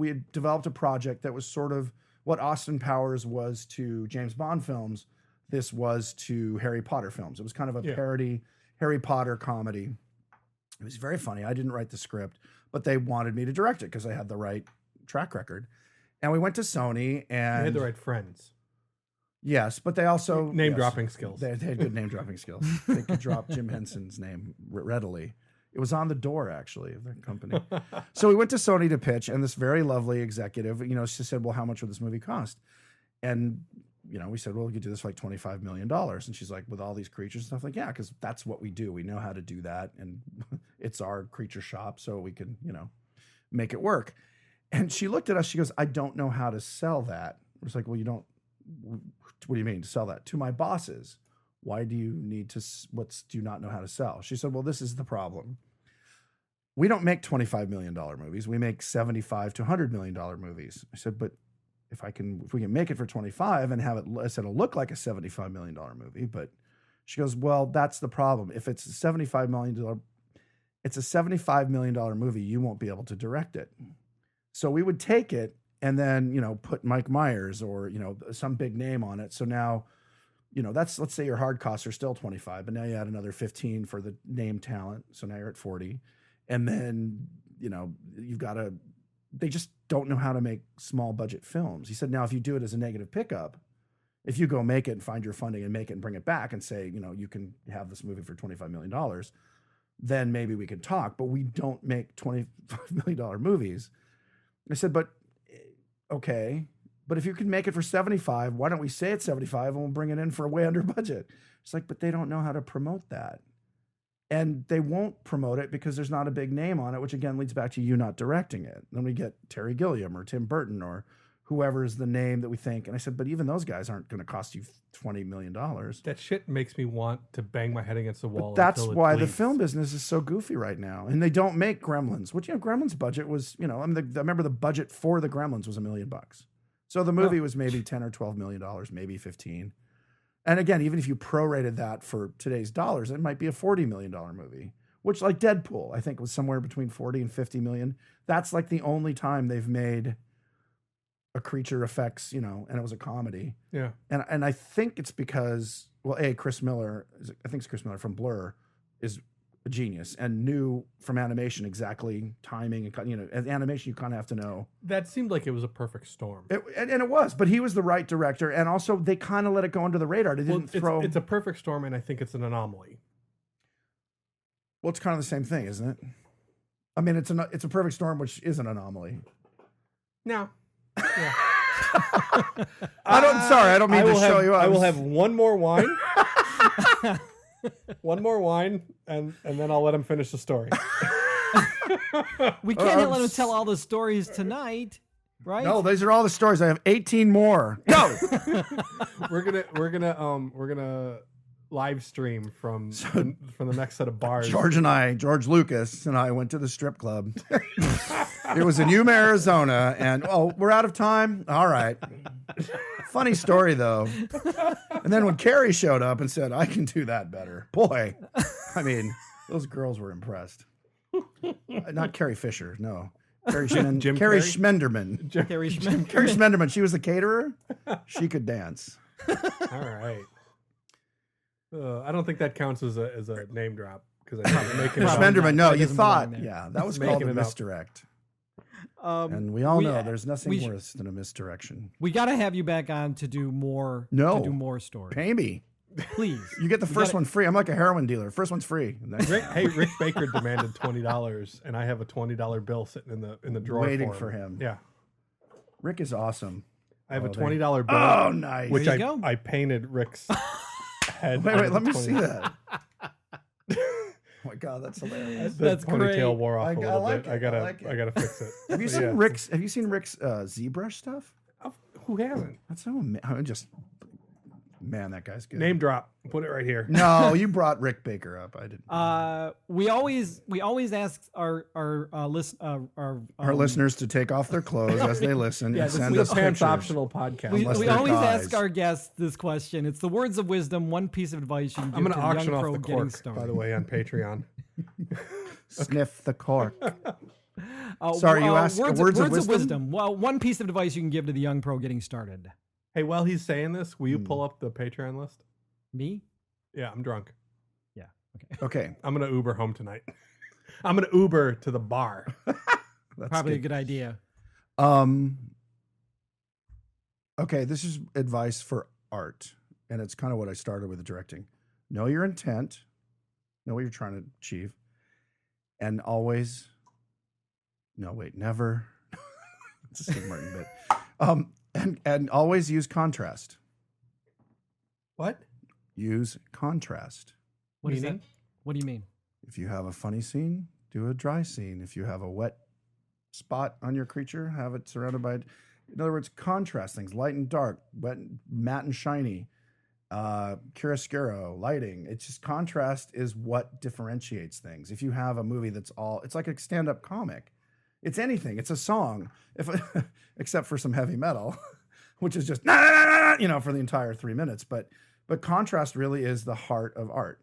had developed a project that was sort of what Austin Powers was to James Bond films. This was to Harry Potter films. It was kind of a parody Harry Potter comedy. It was very funny. I didn't write the script, but they wanted me to direct it because I had the right track record. And we went to Sony and... You had the right friends. Yes, but they also... Name-dropping skills. They had good name-dropping skills. They could drop Jim Henson's name readily. It was on the door, actually, of the company. So we went to Sony to pitch, and this very lovely executive, she said, well, how much would this movie cost? And... we said, well, we could do this for like $25 million. And she's like, with all these creatures and stuff, like, yeah, because that's what we do. We know how to do that. And it's our creature shop, so we can, make it work. And she looked at us, she goes, I don't know how to sell that. I was like, well, what do you mean to sell that? To my bosses. Why do you need to, do you not know how to sell? She said, well, this is the problem. We don't make $25 million movies. We make $75 to $100 million movies. I said, but if we can make it for 25 and have it, I said, it'll look like a $75 million movie. But she goes, well, that's the problem. If it's a $75 million movie, you won't be able to direct it. So we would take it and then, put Mike Myers or, some big name on it. So now, let's say your hard costs are still 25, but now you add another 15 for the name talent. So now you're at 40. And then, they just don't know how to make small budget films. He said, now, if you do it as a negative pickup, if you go make it and find your funding and make it and bring it back and say, you can have this movie for $25 million, then maybe we can talk, but we don't make $25 million movies. I said, but okay, but if you can make it for 75, why don't we say it's 75 and we'll bring it in for way under budget? It's like, but they don't know how to promote that. And they won't promote it because there's not a big name on it, which again leads back to you not directing it. Then we get Terry Gilliam or Tim Burton or whoever is the name that we think. And I said, but even those guys aren't going to cost you $20 million. That shit makes me want to bang my head against the wall. But that's why the film business is so goofy right now. And they don't make Gremlins, which, Gremlins budget was, I remember the budget for the Gremlins was $1 million. So the movie was maybe 10 or $12 million, maybe 15. And again, even if you prorated that for today's dollars, it might be a $40 million movie, which like Deadpool, I think was somewhere between 40 and 50 million. That's like the only time they've made a creature effects, and it was a comedy. Yeah. And I think it's because, well, Chris Miller, I think it's Chris Miller from Blur is a genius and knew from animation exactly timing and as animation you kind of have to know. That seemed like it was a perfect storm. And it was, but he was the right director, and also they kind of let it go under the radar. They didn't throw. It's a perfect storm, and I think it's an anomaly. Well, it's kind of the same thing, isn't it? I mean, it's a perfect storm, which is an anomaly. No. Yeah. I don't mean to show you. I will have one more wine. One more wine, and then I'll let him finish the story. We can't let him tell all the stories tonight, right? No, these are all the stories. I have 18 more. Go. We're gonna live stream from the next set of bars. George Lucas and I went to the strip club. It was in Yuma, Arizona, and we're out of time. All right. Funny story though. And then when Carrie showed up and said, "I can do that better," boy, I mean, those girls were impressed. Not Carrie Fisher, no. Carrie Schmenderman. Carrie Schmenderman. Carrie Schmenderman. She was the caterer. She could dance. All right. I don't think that counts as a name drop because I'm making it up. Schmenderman. No, you thought, that was called a misdirect. And we all know there's nothing worse than a misdirection. We got to have you back on to do more. No, to do more stories. Pay me, please. You get the first one free. I'm like a heroin dealer. First one's free. Rick Baker demanded $20, and I have a $20 bill sitting in the drawer waiting for him. Yeah, Rick is awesome. I have a $20 bill. Oh, nice. Which I painted Rick's head. Wait, let me see that. Oh my God, that's hilarious. That's ponytail great. wore off a little like bit. I gotta fix it. Have you seen Rick's? Have you seen Rick's ZBrush stuff? Who hasn't? That's so man, that guy's good. Name drop. Put it right here. No, you brought Rick Baker up. I didn't. We always ask our listeners to take off their clothes as they listen and send us pants pictures. Optional podcast. We always ask our guests this question. It's the words of wisdom. One piece of advice you can give I'm going to to a auction young off pro the getting cork, started. by the way, on Patreon. Sniff the cork. Sorry, you asked words of wisdom? Well, one piece of advice you can give to the young pro getting started. Hey, while he's saying this, will you pull up the Patreon list? Me? Yeah, I'm drunk. Yeah. Okay. I'm going to Uber home tonight. I'm going to Uber to the bar. That's probably a good idea. Okay, this is advice for art, and it's kind of what I started with the directing. Know your intent, know what you're trying to achieve, and always, never. It's a Steve Martin bit. And always use contrast. What? Use contrast. What is that? What do you mean? If you have a funny scene, do a dry scene. If you have a wet spot on your creature, have it surrounded by, in other words, contrast things, light and dark, wet, matte and shiny, chiaroscuro, lighting. It's just contrast is what differentiates things. If you have a movie that's it's like a stand-up comic. It's anything. It's a song, except for some heavy metal, which is just, for the entire 3 minutes. But contrast really is the heart of art.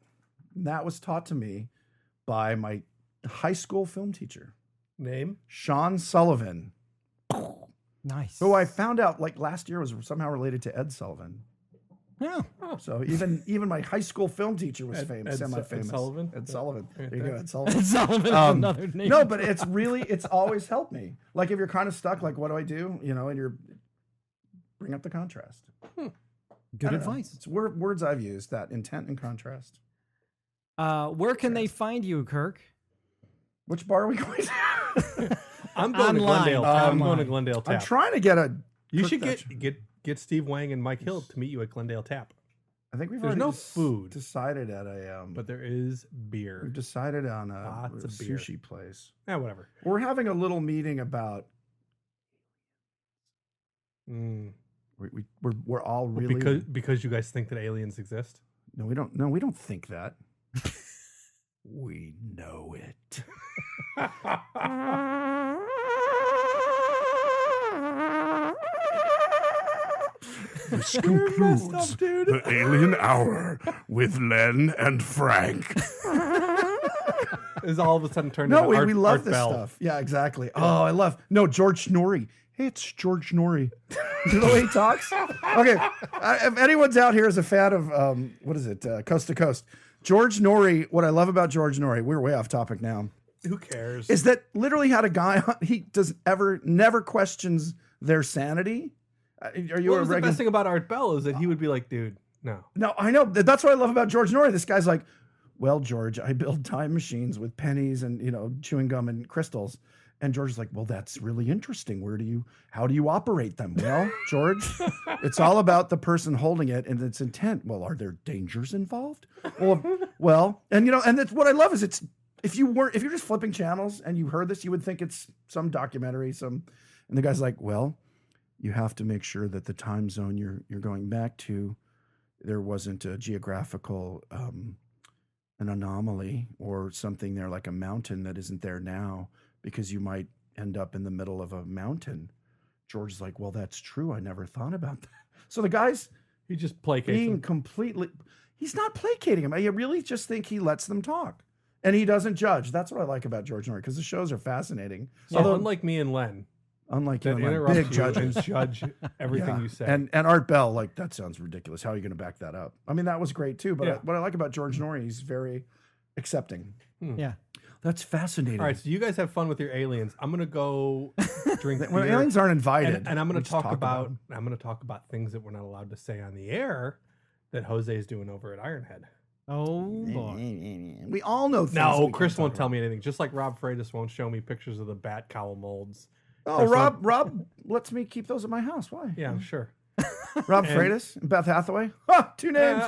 And that was taught to me by my high school film teacher. Name? Sean Sullivan. Nice. Who I found out last year was somehow related to Ed Sullivan. Yeah. So even my high school film teacher was famous, semi-famous. Ed Sullivan? Ed Sullivan. Right There you go, there. Ed Sullivan. Ed Sullivan is another name. No, but it's always helped me. Like if you're kind of stuck, like what do I do? And you're bring up the contrast. Good advice. It's words I've used, that intent and contrast. Where can they find you, Kirk? Which bar are we going to? I'm going Online. to Glendale. I'm going to Glendale Tap. I'm trying to get a. You should get Steve Wang and Mike Hill to meet you at Glendale Tap. I think we've There's already no food. decided at a. But there is beer. We've decided on a Lots of beer. sushi place. Yeah, whatever. We're having a little meeting about. We're all really because you guys think that aliens exist. No, we don't. No, we don't think that. We know it. This concludes the Alien Hour with Len and Frank. Is all of a sudden turned No, into we love Art this Bell. stuff. Yeah, exactly. Oh, I love. No, George Schnorri. Hey, it's George Schnorri. You know the way he talks? Okay. If anyone's out here is a fan of, what is it? Coast to Coast. George Norrie, what I love about George Norrie, we're way off topic now. Who cares? Is that literally had a guy on, he never questions their sanity. Are you the best thing about Art Bell is that he would be like, dude, no. No, I know. That's what I love about George Norrie. This guy's like, well, George, I build time machines with pennies and, chewing gum and crystals. And George is like, well, that's really interesting. How do you operate them? Well, George, it's all about the person holding it and its intent. Well, are there dangers involved? Well, and that's what I love is if you're just flipping channels and you heard this, you would think it's some documentary, and the guy's like, well, you have to make sure that the time zone you're going back to, there wasn't a geographical, an anomaly or something there like a mountain that isn't there now, because you might end up in the middle of a mountain. George's like, well, that's true. I never thought about that. So the guy's he just placates being completely, he's not placating him. I really just think he lets them talk and he doesn't judge. That's what I like about George Norrie, because the shows are fascinating. So although, unlike me and Len, unlike you and big judges judge everything you say. And Art Bell, like, that sounds ridiculous. How are you going to back that up? I mean, that was great too. But what I like about George Norrie, he's very accepting. Yeah. That's fascinating. All right, so you guys have fun with your aliens. I'm gonna go drink beer. Well, aliens aren't invited, and I'm gonna talk about things that we're not allowed to say on the air that Jose is doing over at Ironhead. Oh boy, we all know things. No, Chris won't tell me anything. Just like Rob Freitas won't show me pictures of the bat cowl molds. Oh, Rob lets me keep those at my house. Why? Yeah, I'm sure. Rob Freitas and Beth Hathaway. Two names.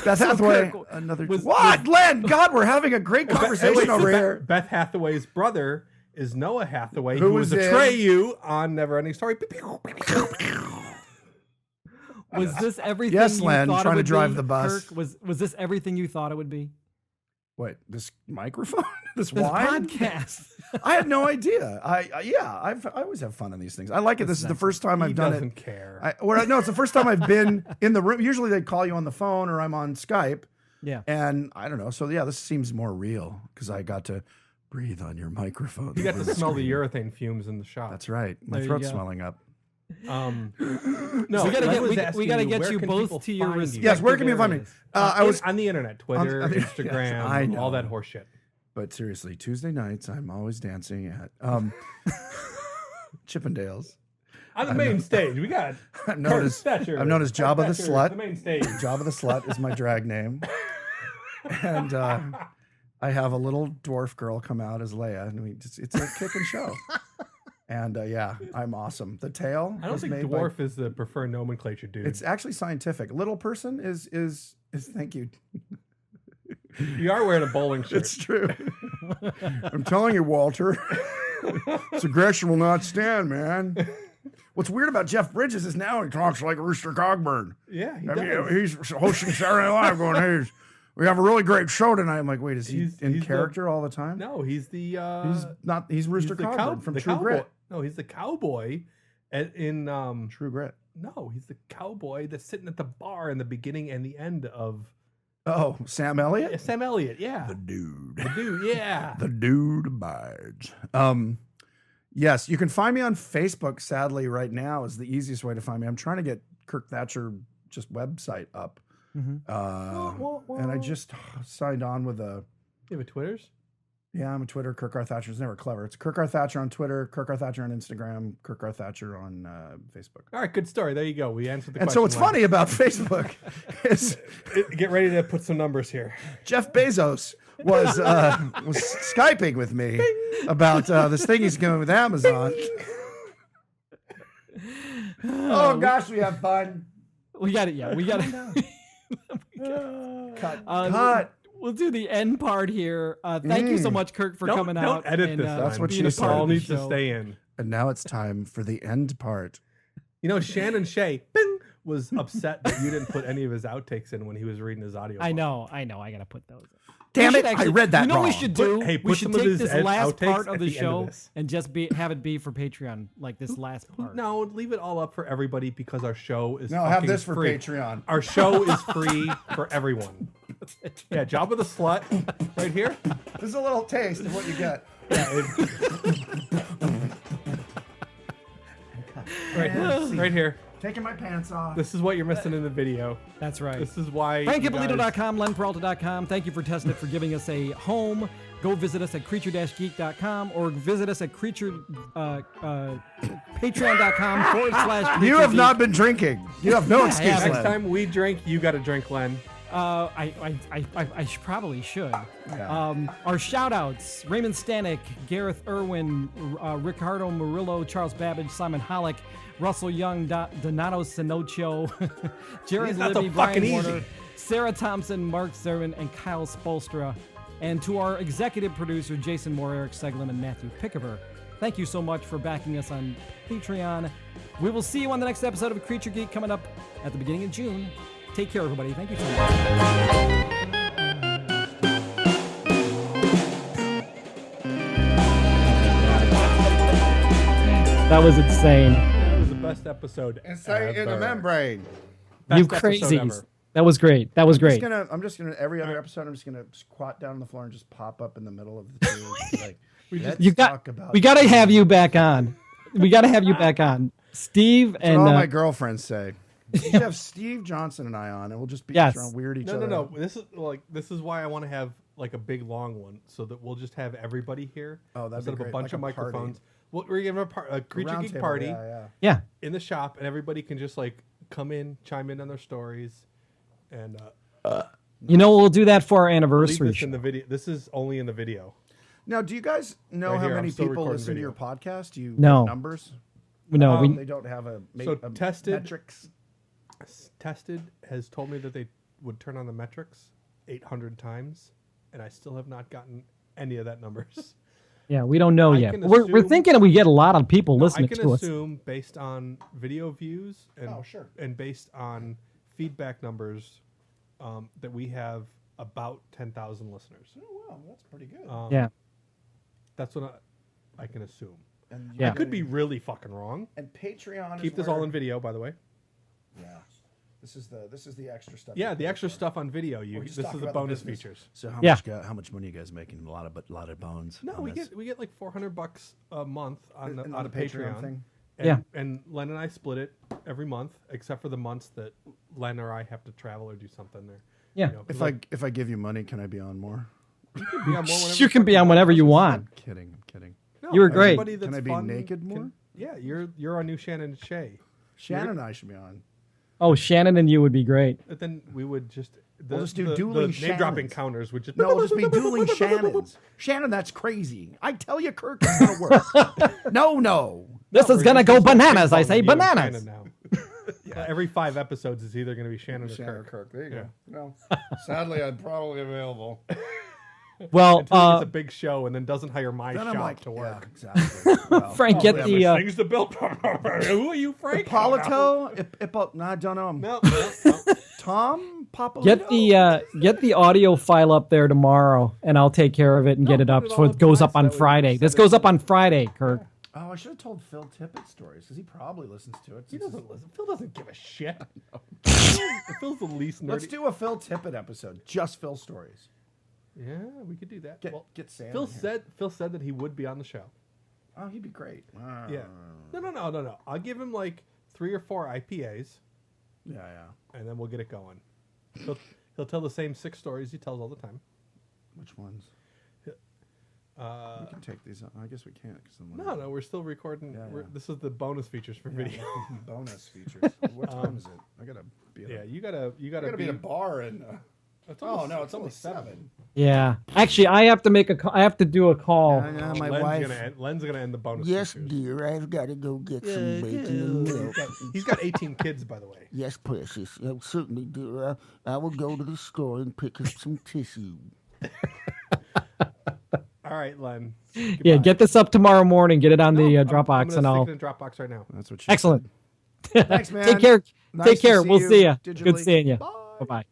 Beth Hathaway. Another. What, Len? God, we're having a great conversation over here. Beth Hathaway's brother is Noah Hathaway, who was Atreyu on Neverending Story. Was this everything? Yes, you Len, thought trying it to would drive be, the bus. Kirk? Was this everything you thought it would be? What, this microphone? This wine? Podcast. I had no idea. I always have fun in these things. I like it. This is the first time I've done it. He doesn't care. No, it's the first time I've been in the room. Usually they call you on the phone or I'm on Skype. Yeah. And I don't know. So yeah, this seems more real because I got to breathe on your microphone. You got to smell the urethane fumes in the shop. That's right. My throat's swelling up. No, so we gotta get you both to your respective. Yes, where can you find me? I was on the internet, Twitter, Instagram, yes, all that horse shit. But seriously, Tuesday nights I'm always dancing at Chippendales. On the main stage, we got Thatcher. I'm known as Jabba the Slut. The main stage. Jabba the Slut is my drag name. And I have a little dwarf girl come out as Leia, and it's a kick and show. And I'm awesome. The tail. I don't think dwarf is the preferred nomenclature, dude. It's actually scientific. Little person is thank you. You are wearing a bowling shirt. It's true. I'm telling you, Walter. This aggression will not stand, man. What's weird about Jeff Bridges is now he talks like Rooster Cogburn. Yeah, he does. He's hosting Saturday Night Live going, hey, we have a really great show tonight. I'm like, wait, is he in character all the time? No, he's the... he's Rooster Cogburn from True Grit. No, he's the cowboy in... True Grit. No, he's the cowboy that's sitting at the bar in the beginning and the end of... Oh, Sam Elliott? Yeah, Sam Elliott, yeah. The dude. Yeah. The dude abides. Yes, you can find me on Facebook, sadly, right now is the easiest way to find me. I'm trying to get Kirk Thatcher just website up. Mm-hmm. And I just signed on with a... You have a Twitters? Yeah, I'm a Twitter. Kirk R. Thatcher is never clever. It's Kirk R. Thatcher on Twitter, Kirk R. Thatcher on Instagram, Kirk R. Thatcher on Facebook. All right, good story. There you go. We answered the question. And so what's funny about Facebook is... Get ready to put some numbers here. Jeff Bezos was Skyping with me about this thing he's going with Amazon. Oh, gosh, we have fun. We got it. Yeah, we got it. Cut. We'll do the end part here. Thank you so much, Kirk, for coming out. Don't edit this. That's what she said. All needs to stay in. And now it's time for the end part. You know, Shannon Shea was upset that you didn't put any of his outtakes in when he was reading his audio. I know. I got to put those in. Damn it, I read that wrong. You know what we should do? We should take this last part of the show and just have it be for Patreon, like this last part. No, leave it all up for everybody because our show is have this for free. Patreon. Our show is free for everyone. Yeah, Jabba the Slut right here. This is a little taste of what you get. Yeah, right here. Taking my pants off. This is what you're missing in the video. That's right. This is why. FrankHippolito.com, LenPeralta.com. Thank you for testing it, for giving us a home. Go visit us at CreatureGeek.com or visit us at Patreon.com/CreatureGeek. You have not been drinking. You have no excuse. Next Len. time we drink, you got to drink, Len. I probably should. Yeah. Our shout outs: Raymond Stanek, Gareth Irwin, Ricardo Murillo, Charles Babbage, Simon Hollick, Russell Young, Donato Sinocchio, Jared These Libby, are Brian fucking Warner, easy. Sarah Thompson, Mark Zerman, and Kyle Spolstra. And to our executive producer, Jason Moore, Eric Seglin, and Matthew Pickover. Thank you so much for backing us on Patreon. We will see you on the next episode of Creature Geek coming up at the beginning of June. Take care, everybody. Thank you so much. That was insane. That was the best episode. Inside in the membrane. Best You episode crazies. ever. That was great. That was great. I'm just gonna every other episode. I'm just gonna squat down on the floor and just pop up in the middle of the two. Like, We got to have you back on. We got to have you back on, Steve. And all my girlfriends say. You should have Steve Johnson and I on, and we'll just be Yes. trying to weird each No, other. no, no. This is why I want to have like a big long one, so that we'll just have everybody here. Oh, that'd instead be of a great. bunch Like of a party. microphones. We're gonna have a Creature Round Geek table, party Yeah. in the shop, and everybody can just like come in, chime in on their stories, and You know, we'll do that for our leave anniversary this show. in the video. This is only in the video. Now, do you guys know Right how here, many I'm still people recording listen to video. your podcast? Do you No. have numbers? No, They don't have a tested- metrics. Tested has told me that they would turn on the metrics 800 times, and I still have not gotten any of that numbers. yeah, we don't know I yet. can We're assume- thinking we get a lot of people No, I listening can to us. assume based on video views and Oh, sure. and based on feedback numbers that we have about 10,000 listeners. Oh wow, that's pretty good. Yeah. That's what I can assume. And Yeah. I could be really fucking wrong. And Patreon. Keep is this where, all in video, by the way. Yeah. This is the extra stuff. Yeah, you the pay extra for. stuff on video. We're This just is talking the about bonus business. features. So Yeah. how much money are you guys making? A lot of bones. No, on we this. get like $400 a month on And on a Patreon thing. And, Yeah. and Len and I split it every month, except for the months that Len or I have to travel or do something there. Yeah. You know, 'cause If I give you money, can I be on more? you can be on more whenever You can be on whenever you want. I'm kidding. No, You were great. everybody that's Can I be fun naked more? Yeah, you're our new Shannon Shea. Shannon and I should be on. Oh, Shannon and you would be great. But then we would just We'll just do dueling the name dropping Shannons. counters would just No, it'll just be dueling Shannons. Shannon, that's crazy. I tell you, Kirk, it's gonna work. No. This is we're going to just go gonna bananas. I ping-pong say you and bananas. Shannon now. Every 5 episodes is either going to be Shannon or Shannon or Kirk. Kirk. There you Yeah. go. Well, sadly, I'm probably available. Well, Until he gets a big show and then doesn't hire my Then shop I'm like, to work. Yeah, exactly. Well, Frank, get Probably the have things to build. Who are you, Frank? Polito? No, I don't know. No. Tom Papa. get the audio file up there tomorrow, and I'll take care of it and get it put up it so all it up goes tonight up on so that we can Friday. set This it goes up up. on Friday, Kirk. Oh, I should have told Phil Tippett stories because he probably listens to it. He since doesn't listen. Phil doesn't give a shit. Phil's the least nerdy. Let's do a Phil Tippett episode, just Phil stories. Yeah, we could do that. Get Sam. Phil in here. said that he would be on the show. Oh, he'd be great. Yeah. No. I'll give him like 3 or 4 IPAs, Yeah. and then we'll get it going. He'll tell the same 6 stories he tells all the time. Which ones? We can take these. I guess we can't. No, we're still recording. Yeah. This is the bonus features for video. Bonus features. What time is it? I gotta be. Yeah, you gotta be at a bar and. It's Oh almost, no, it's only 7. Yeah. Actually, I have to I have to do a call. My Len's wife. Len's gonna end the bonus Yes, features. dear, I've got to go get some bacon and milk. He's got 18 kids, by the way. Yes, precious. Certainly, dear. I will go to the store and pick up some tissue. All right, Len. Yeah, Goodbye. get this up tomorrow morning. Get it on the I'm Dropbox, gonna and I'll. stick it in Dropbox right now. That's what she Excellent. Thanks, man. Take care. Nice Take to care. see We'll you see you. digitally. Good seeing you. Bye. Bye bye.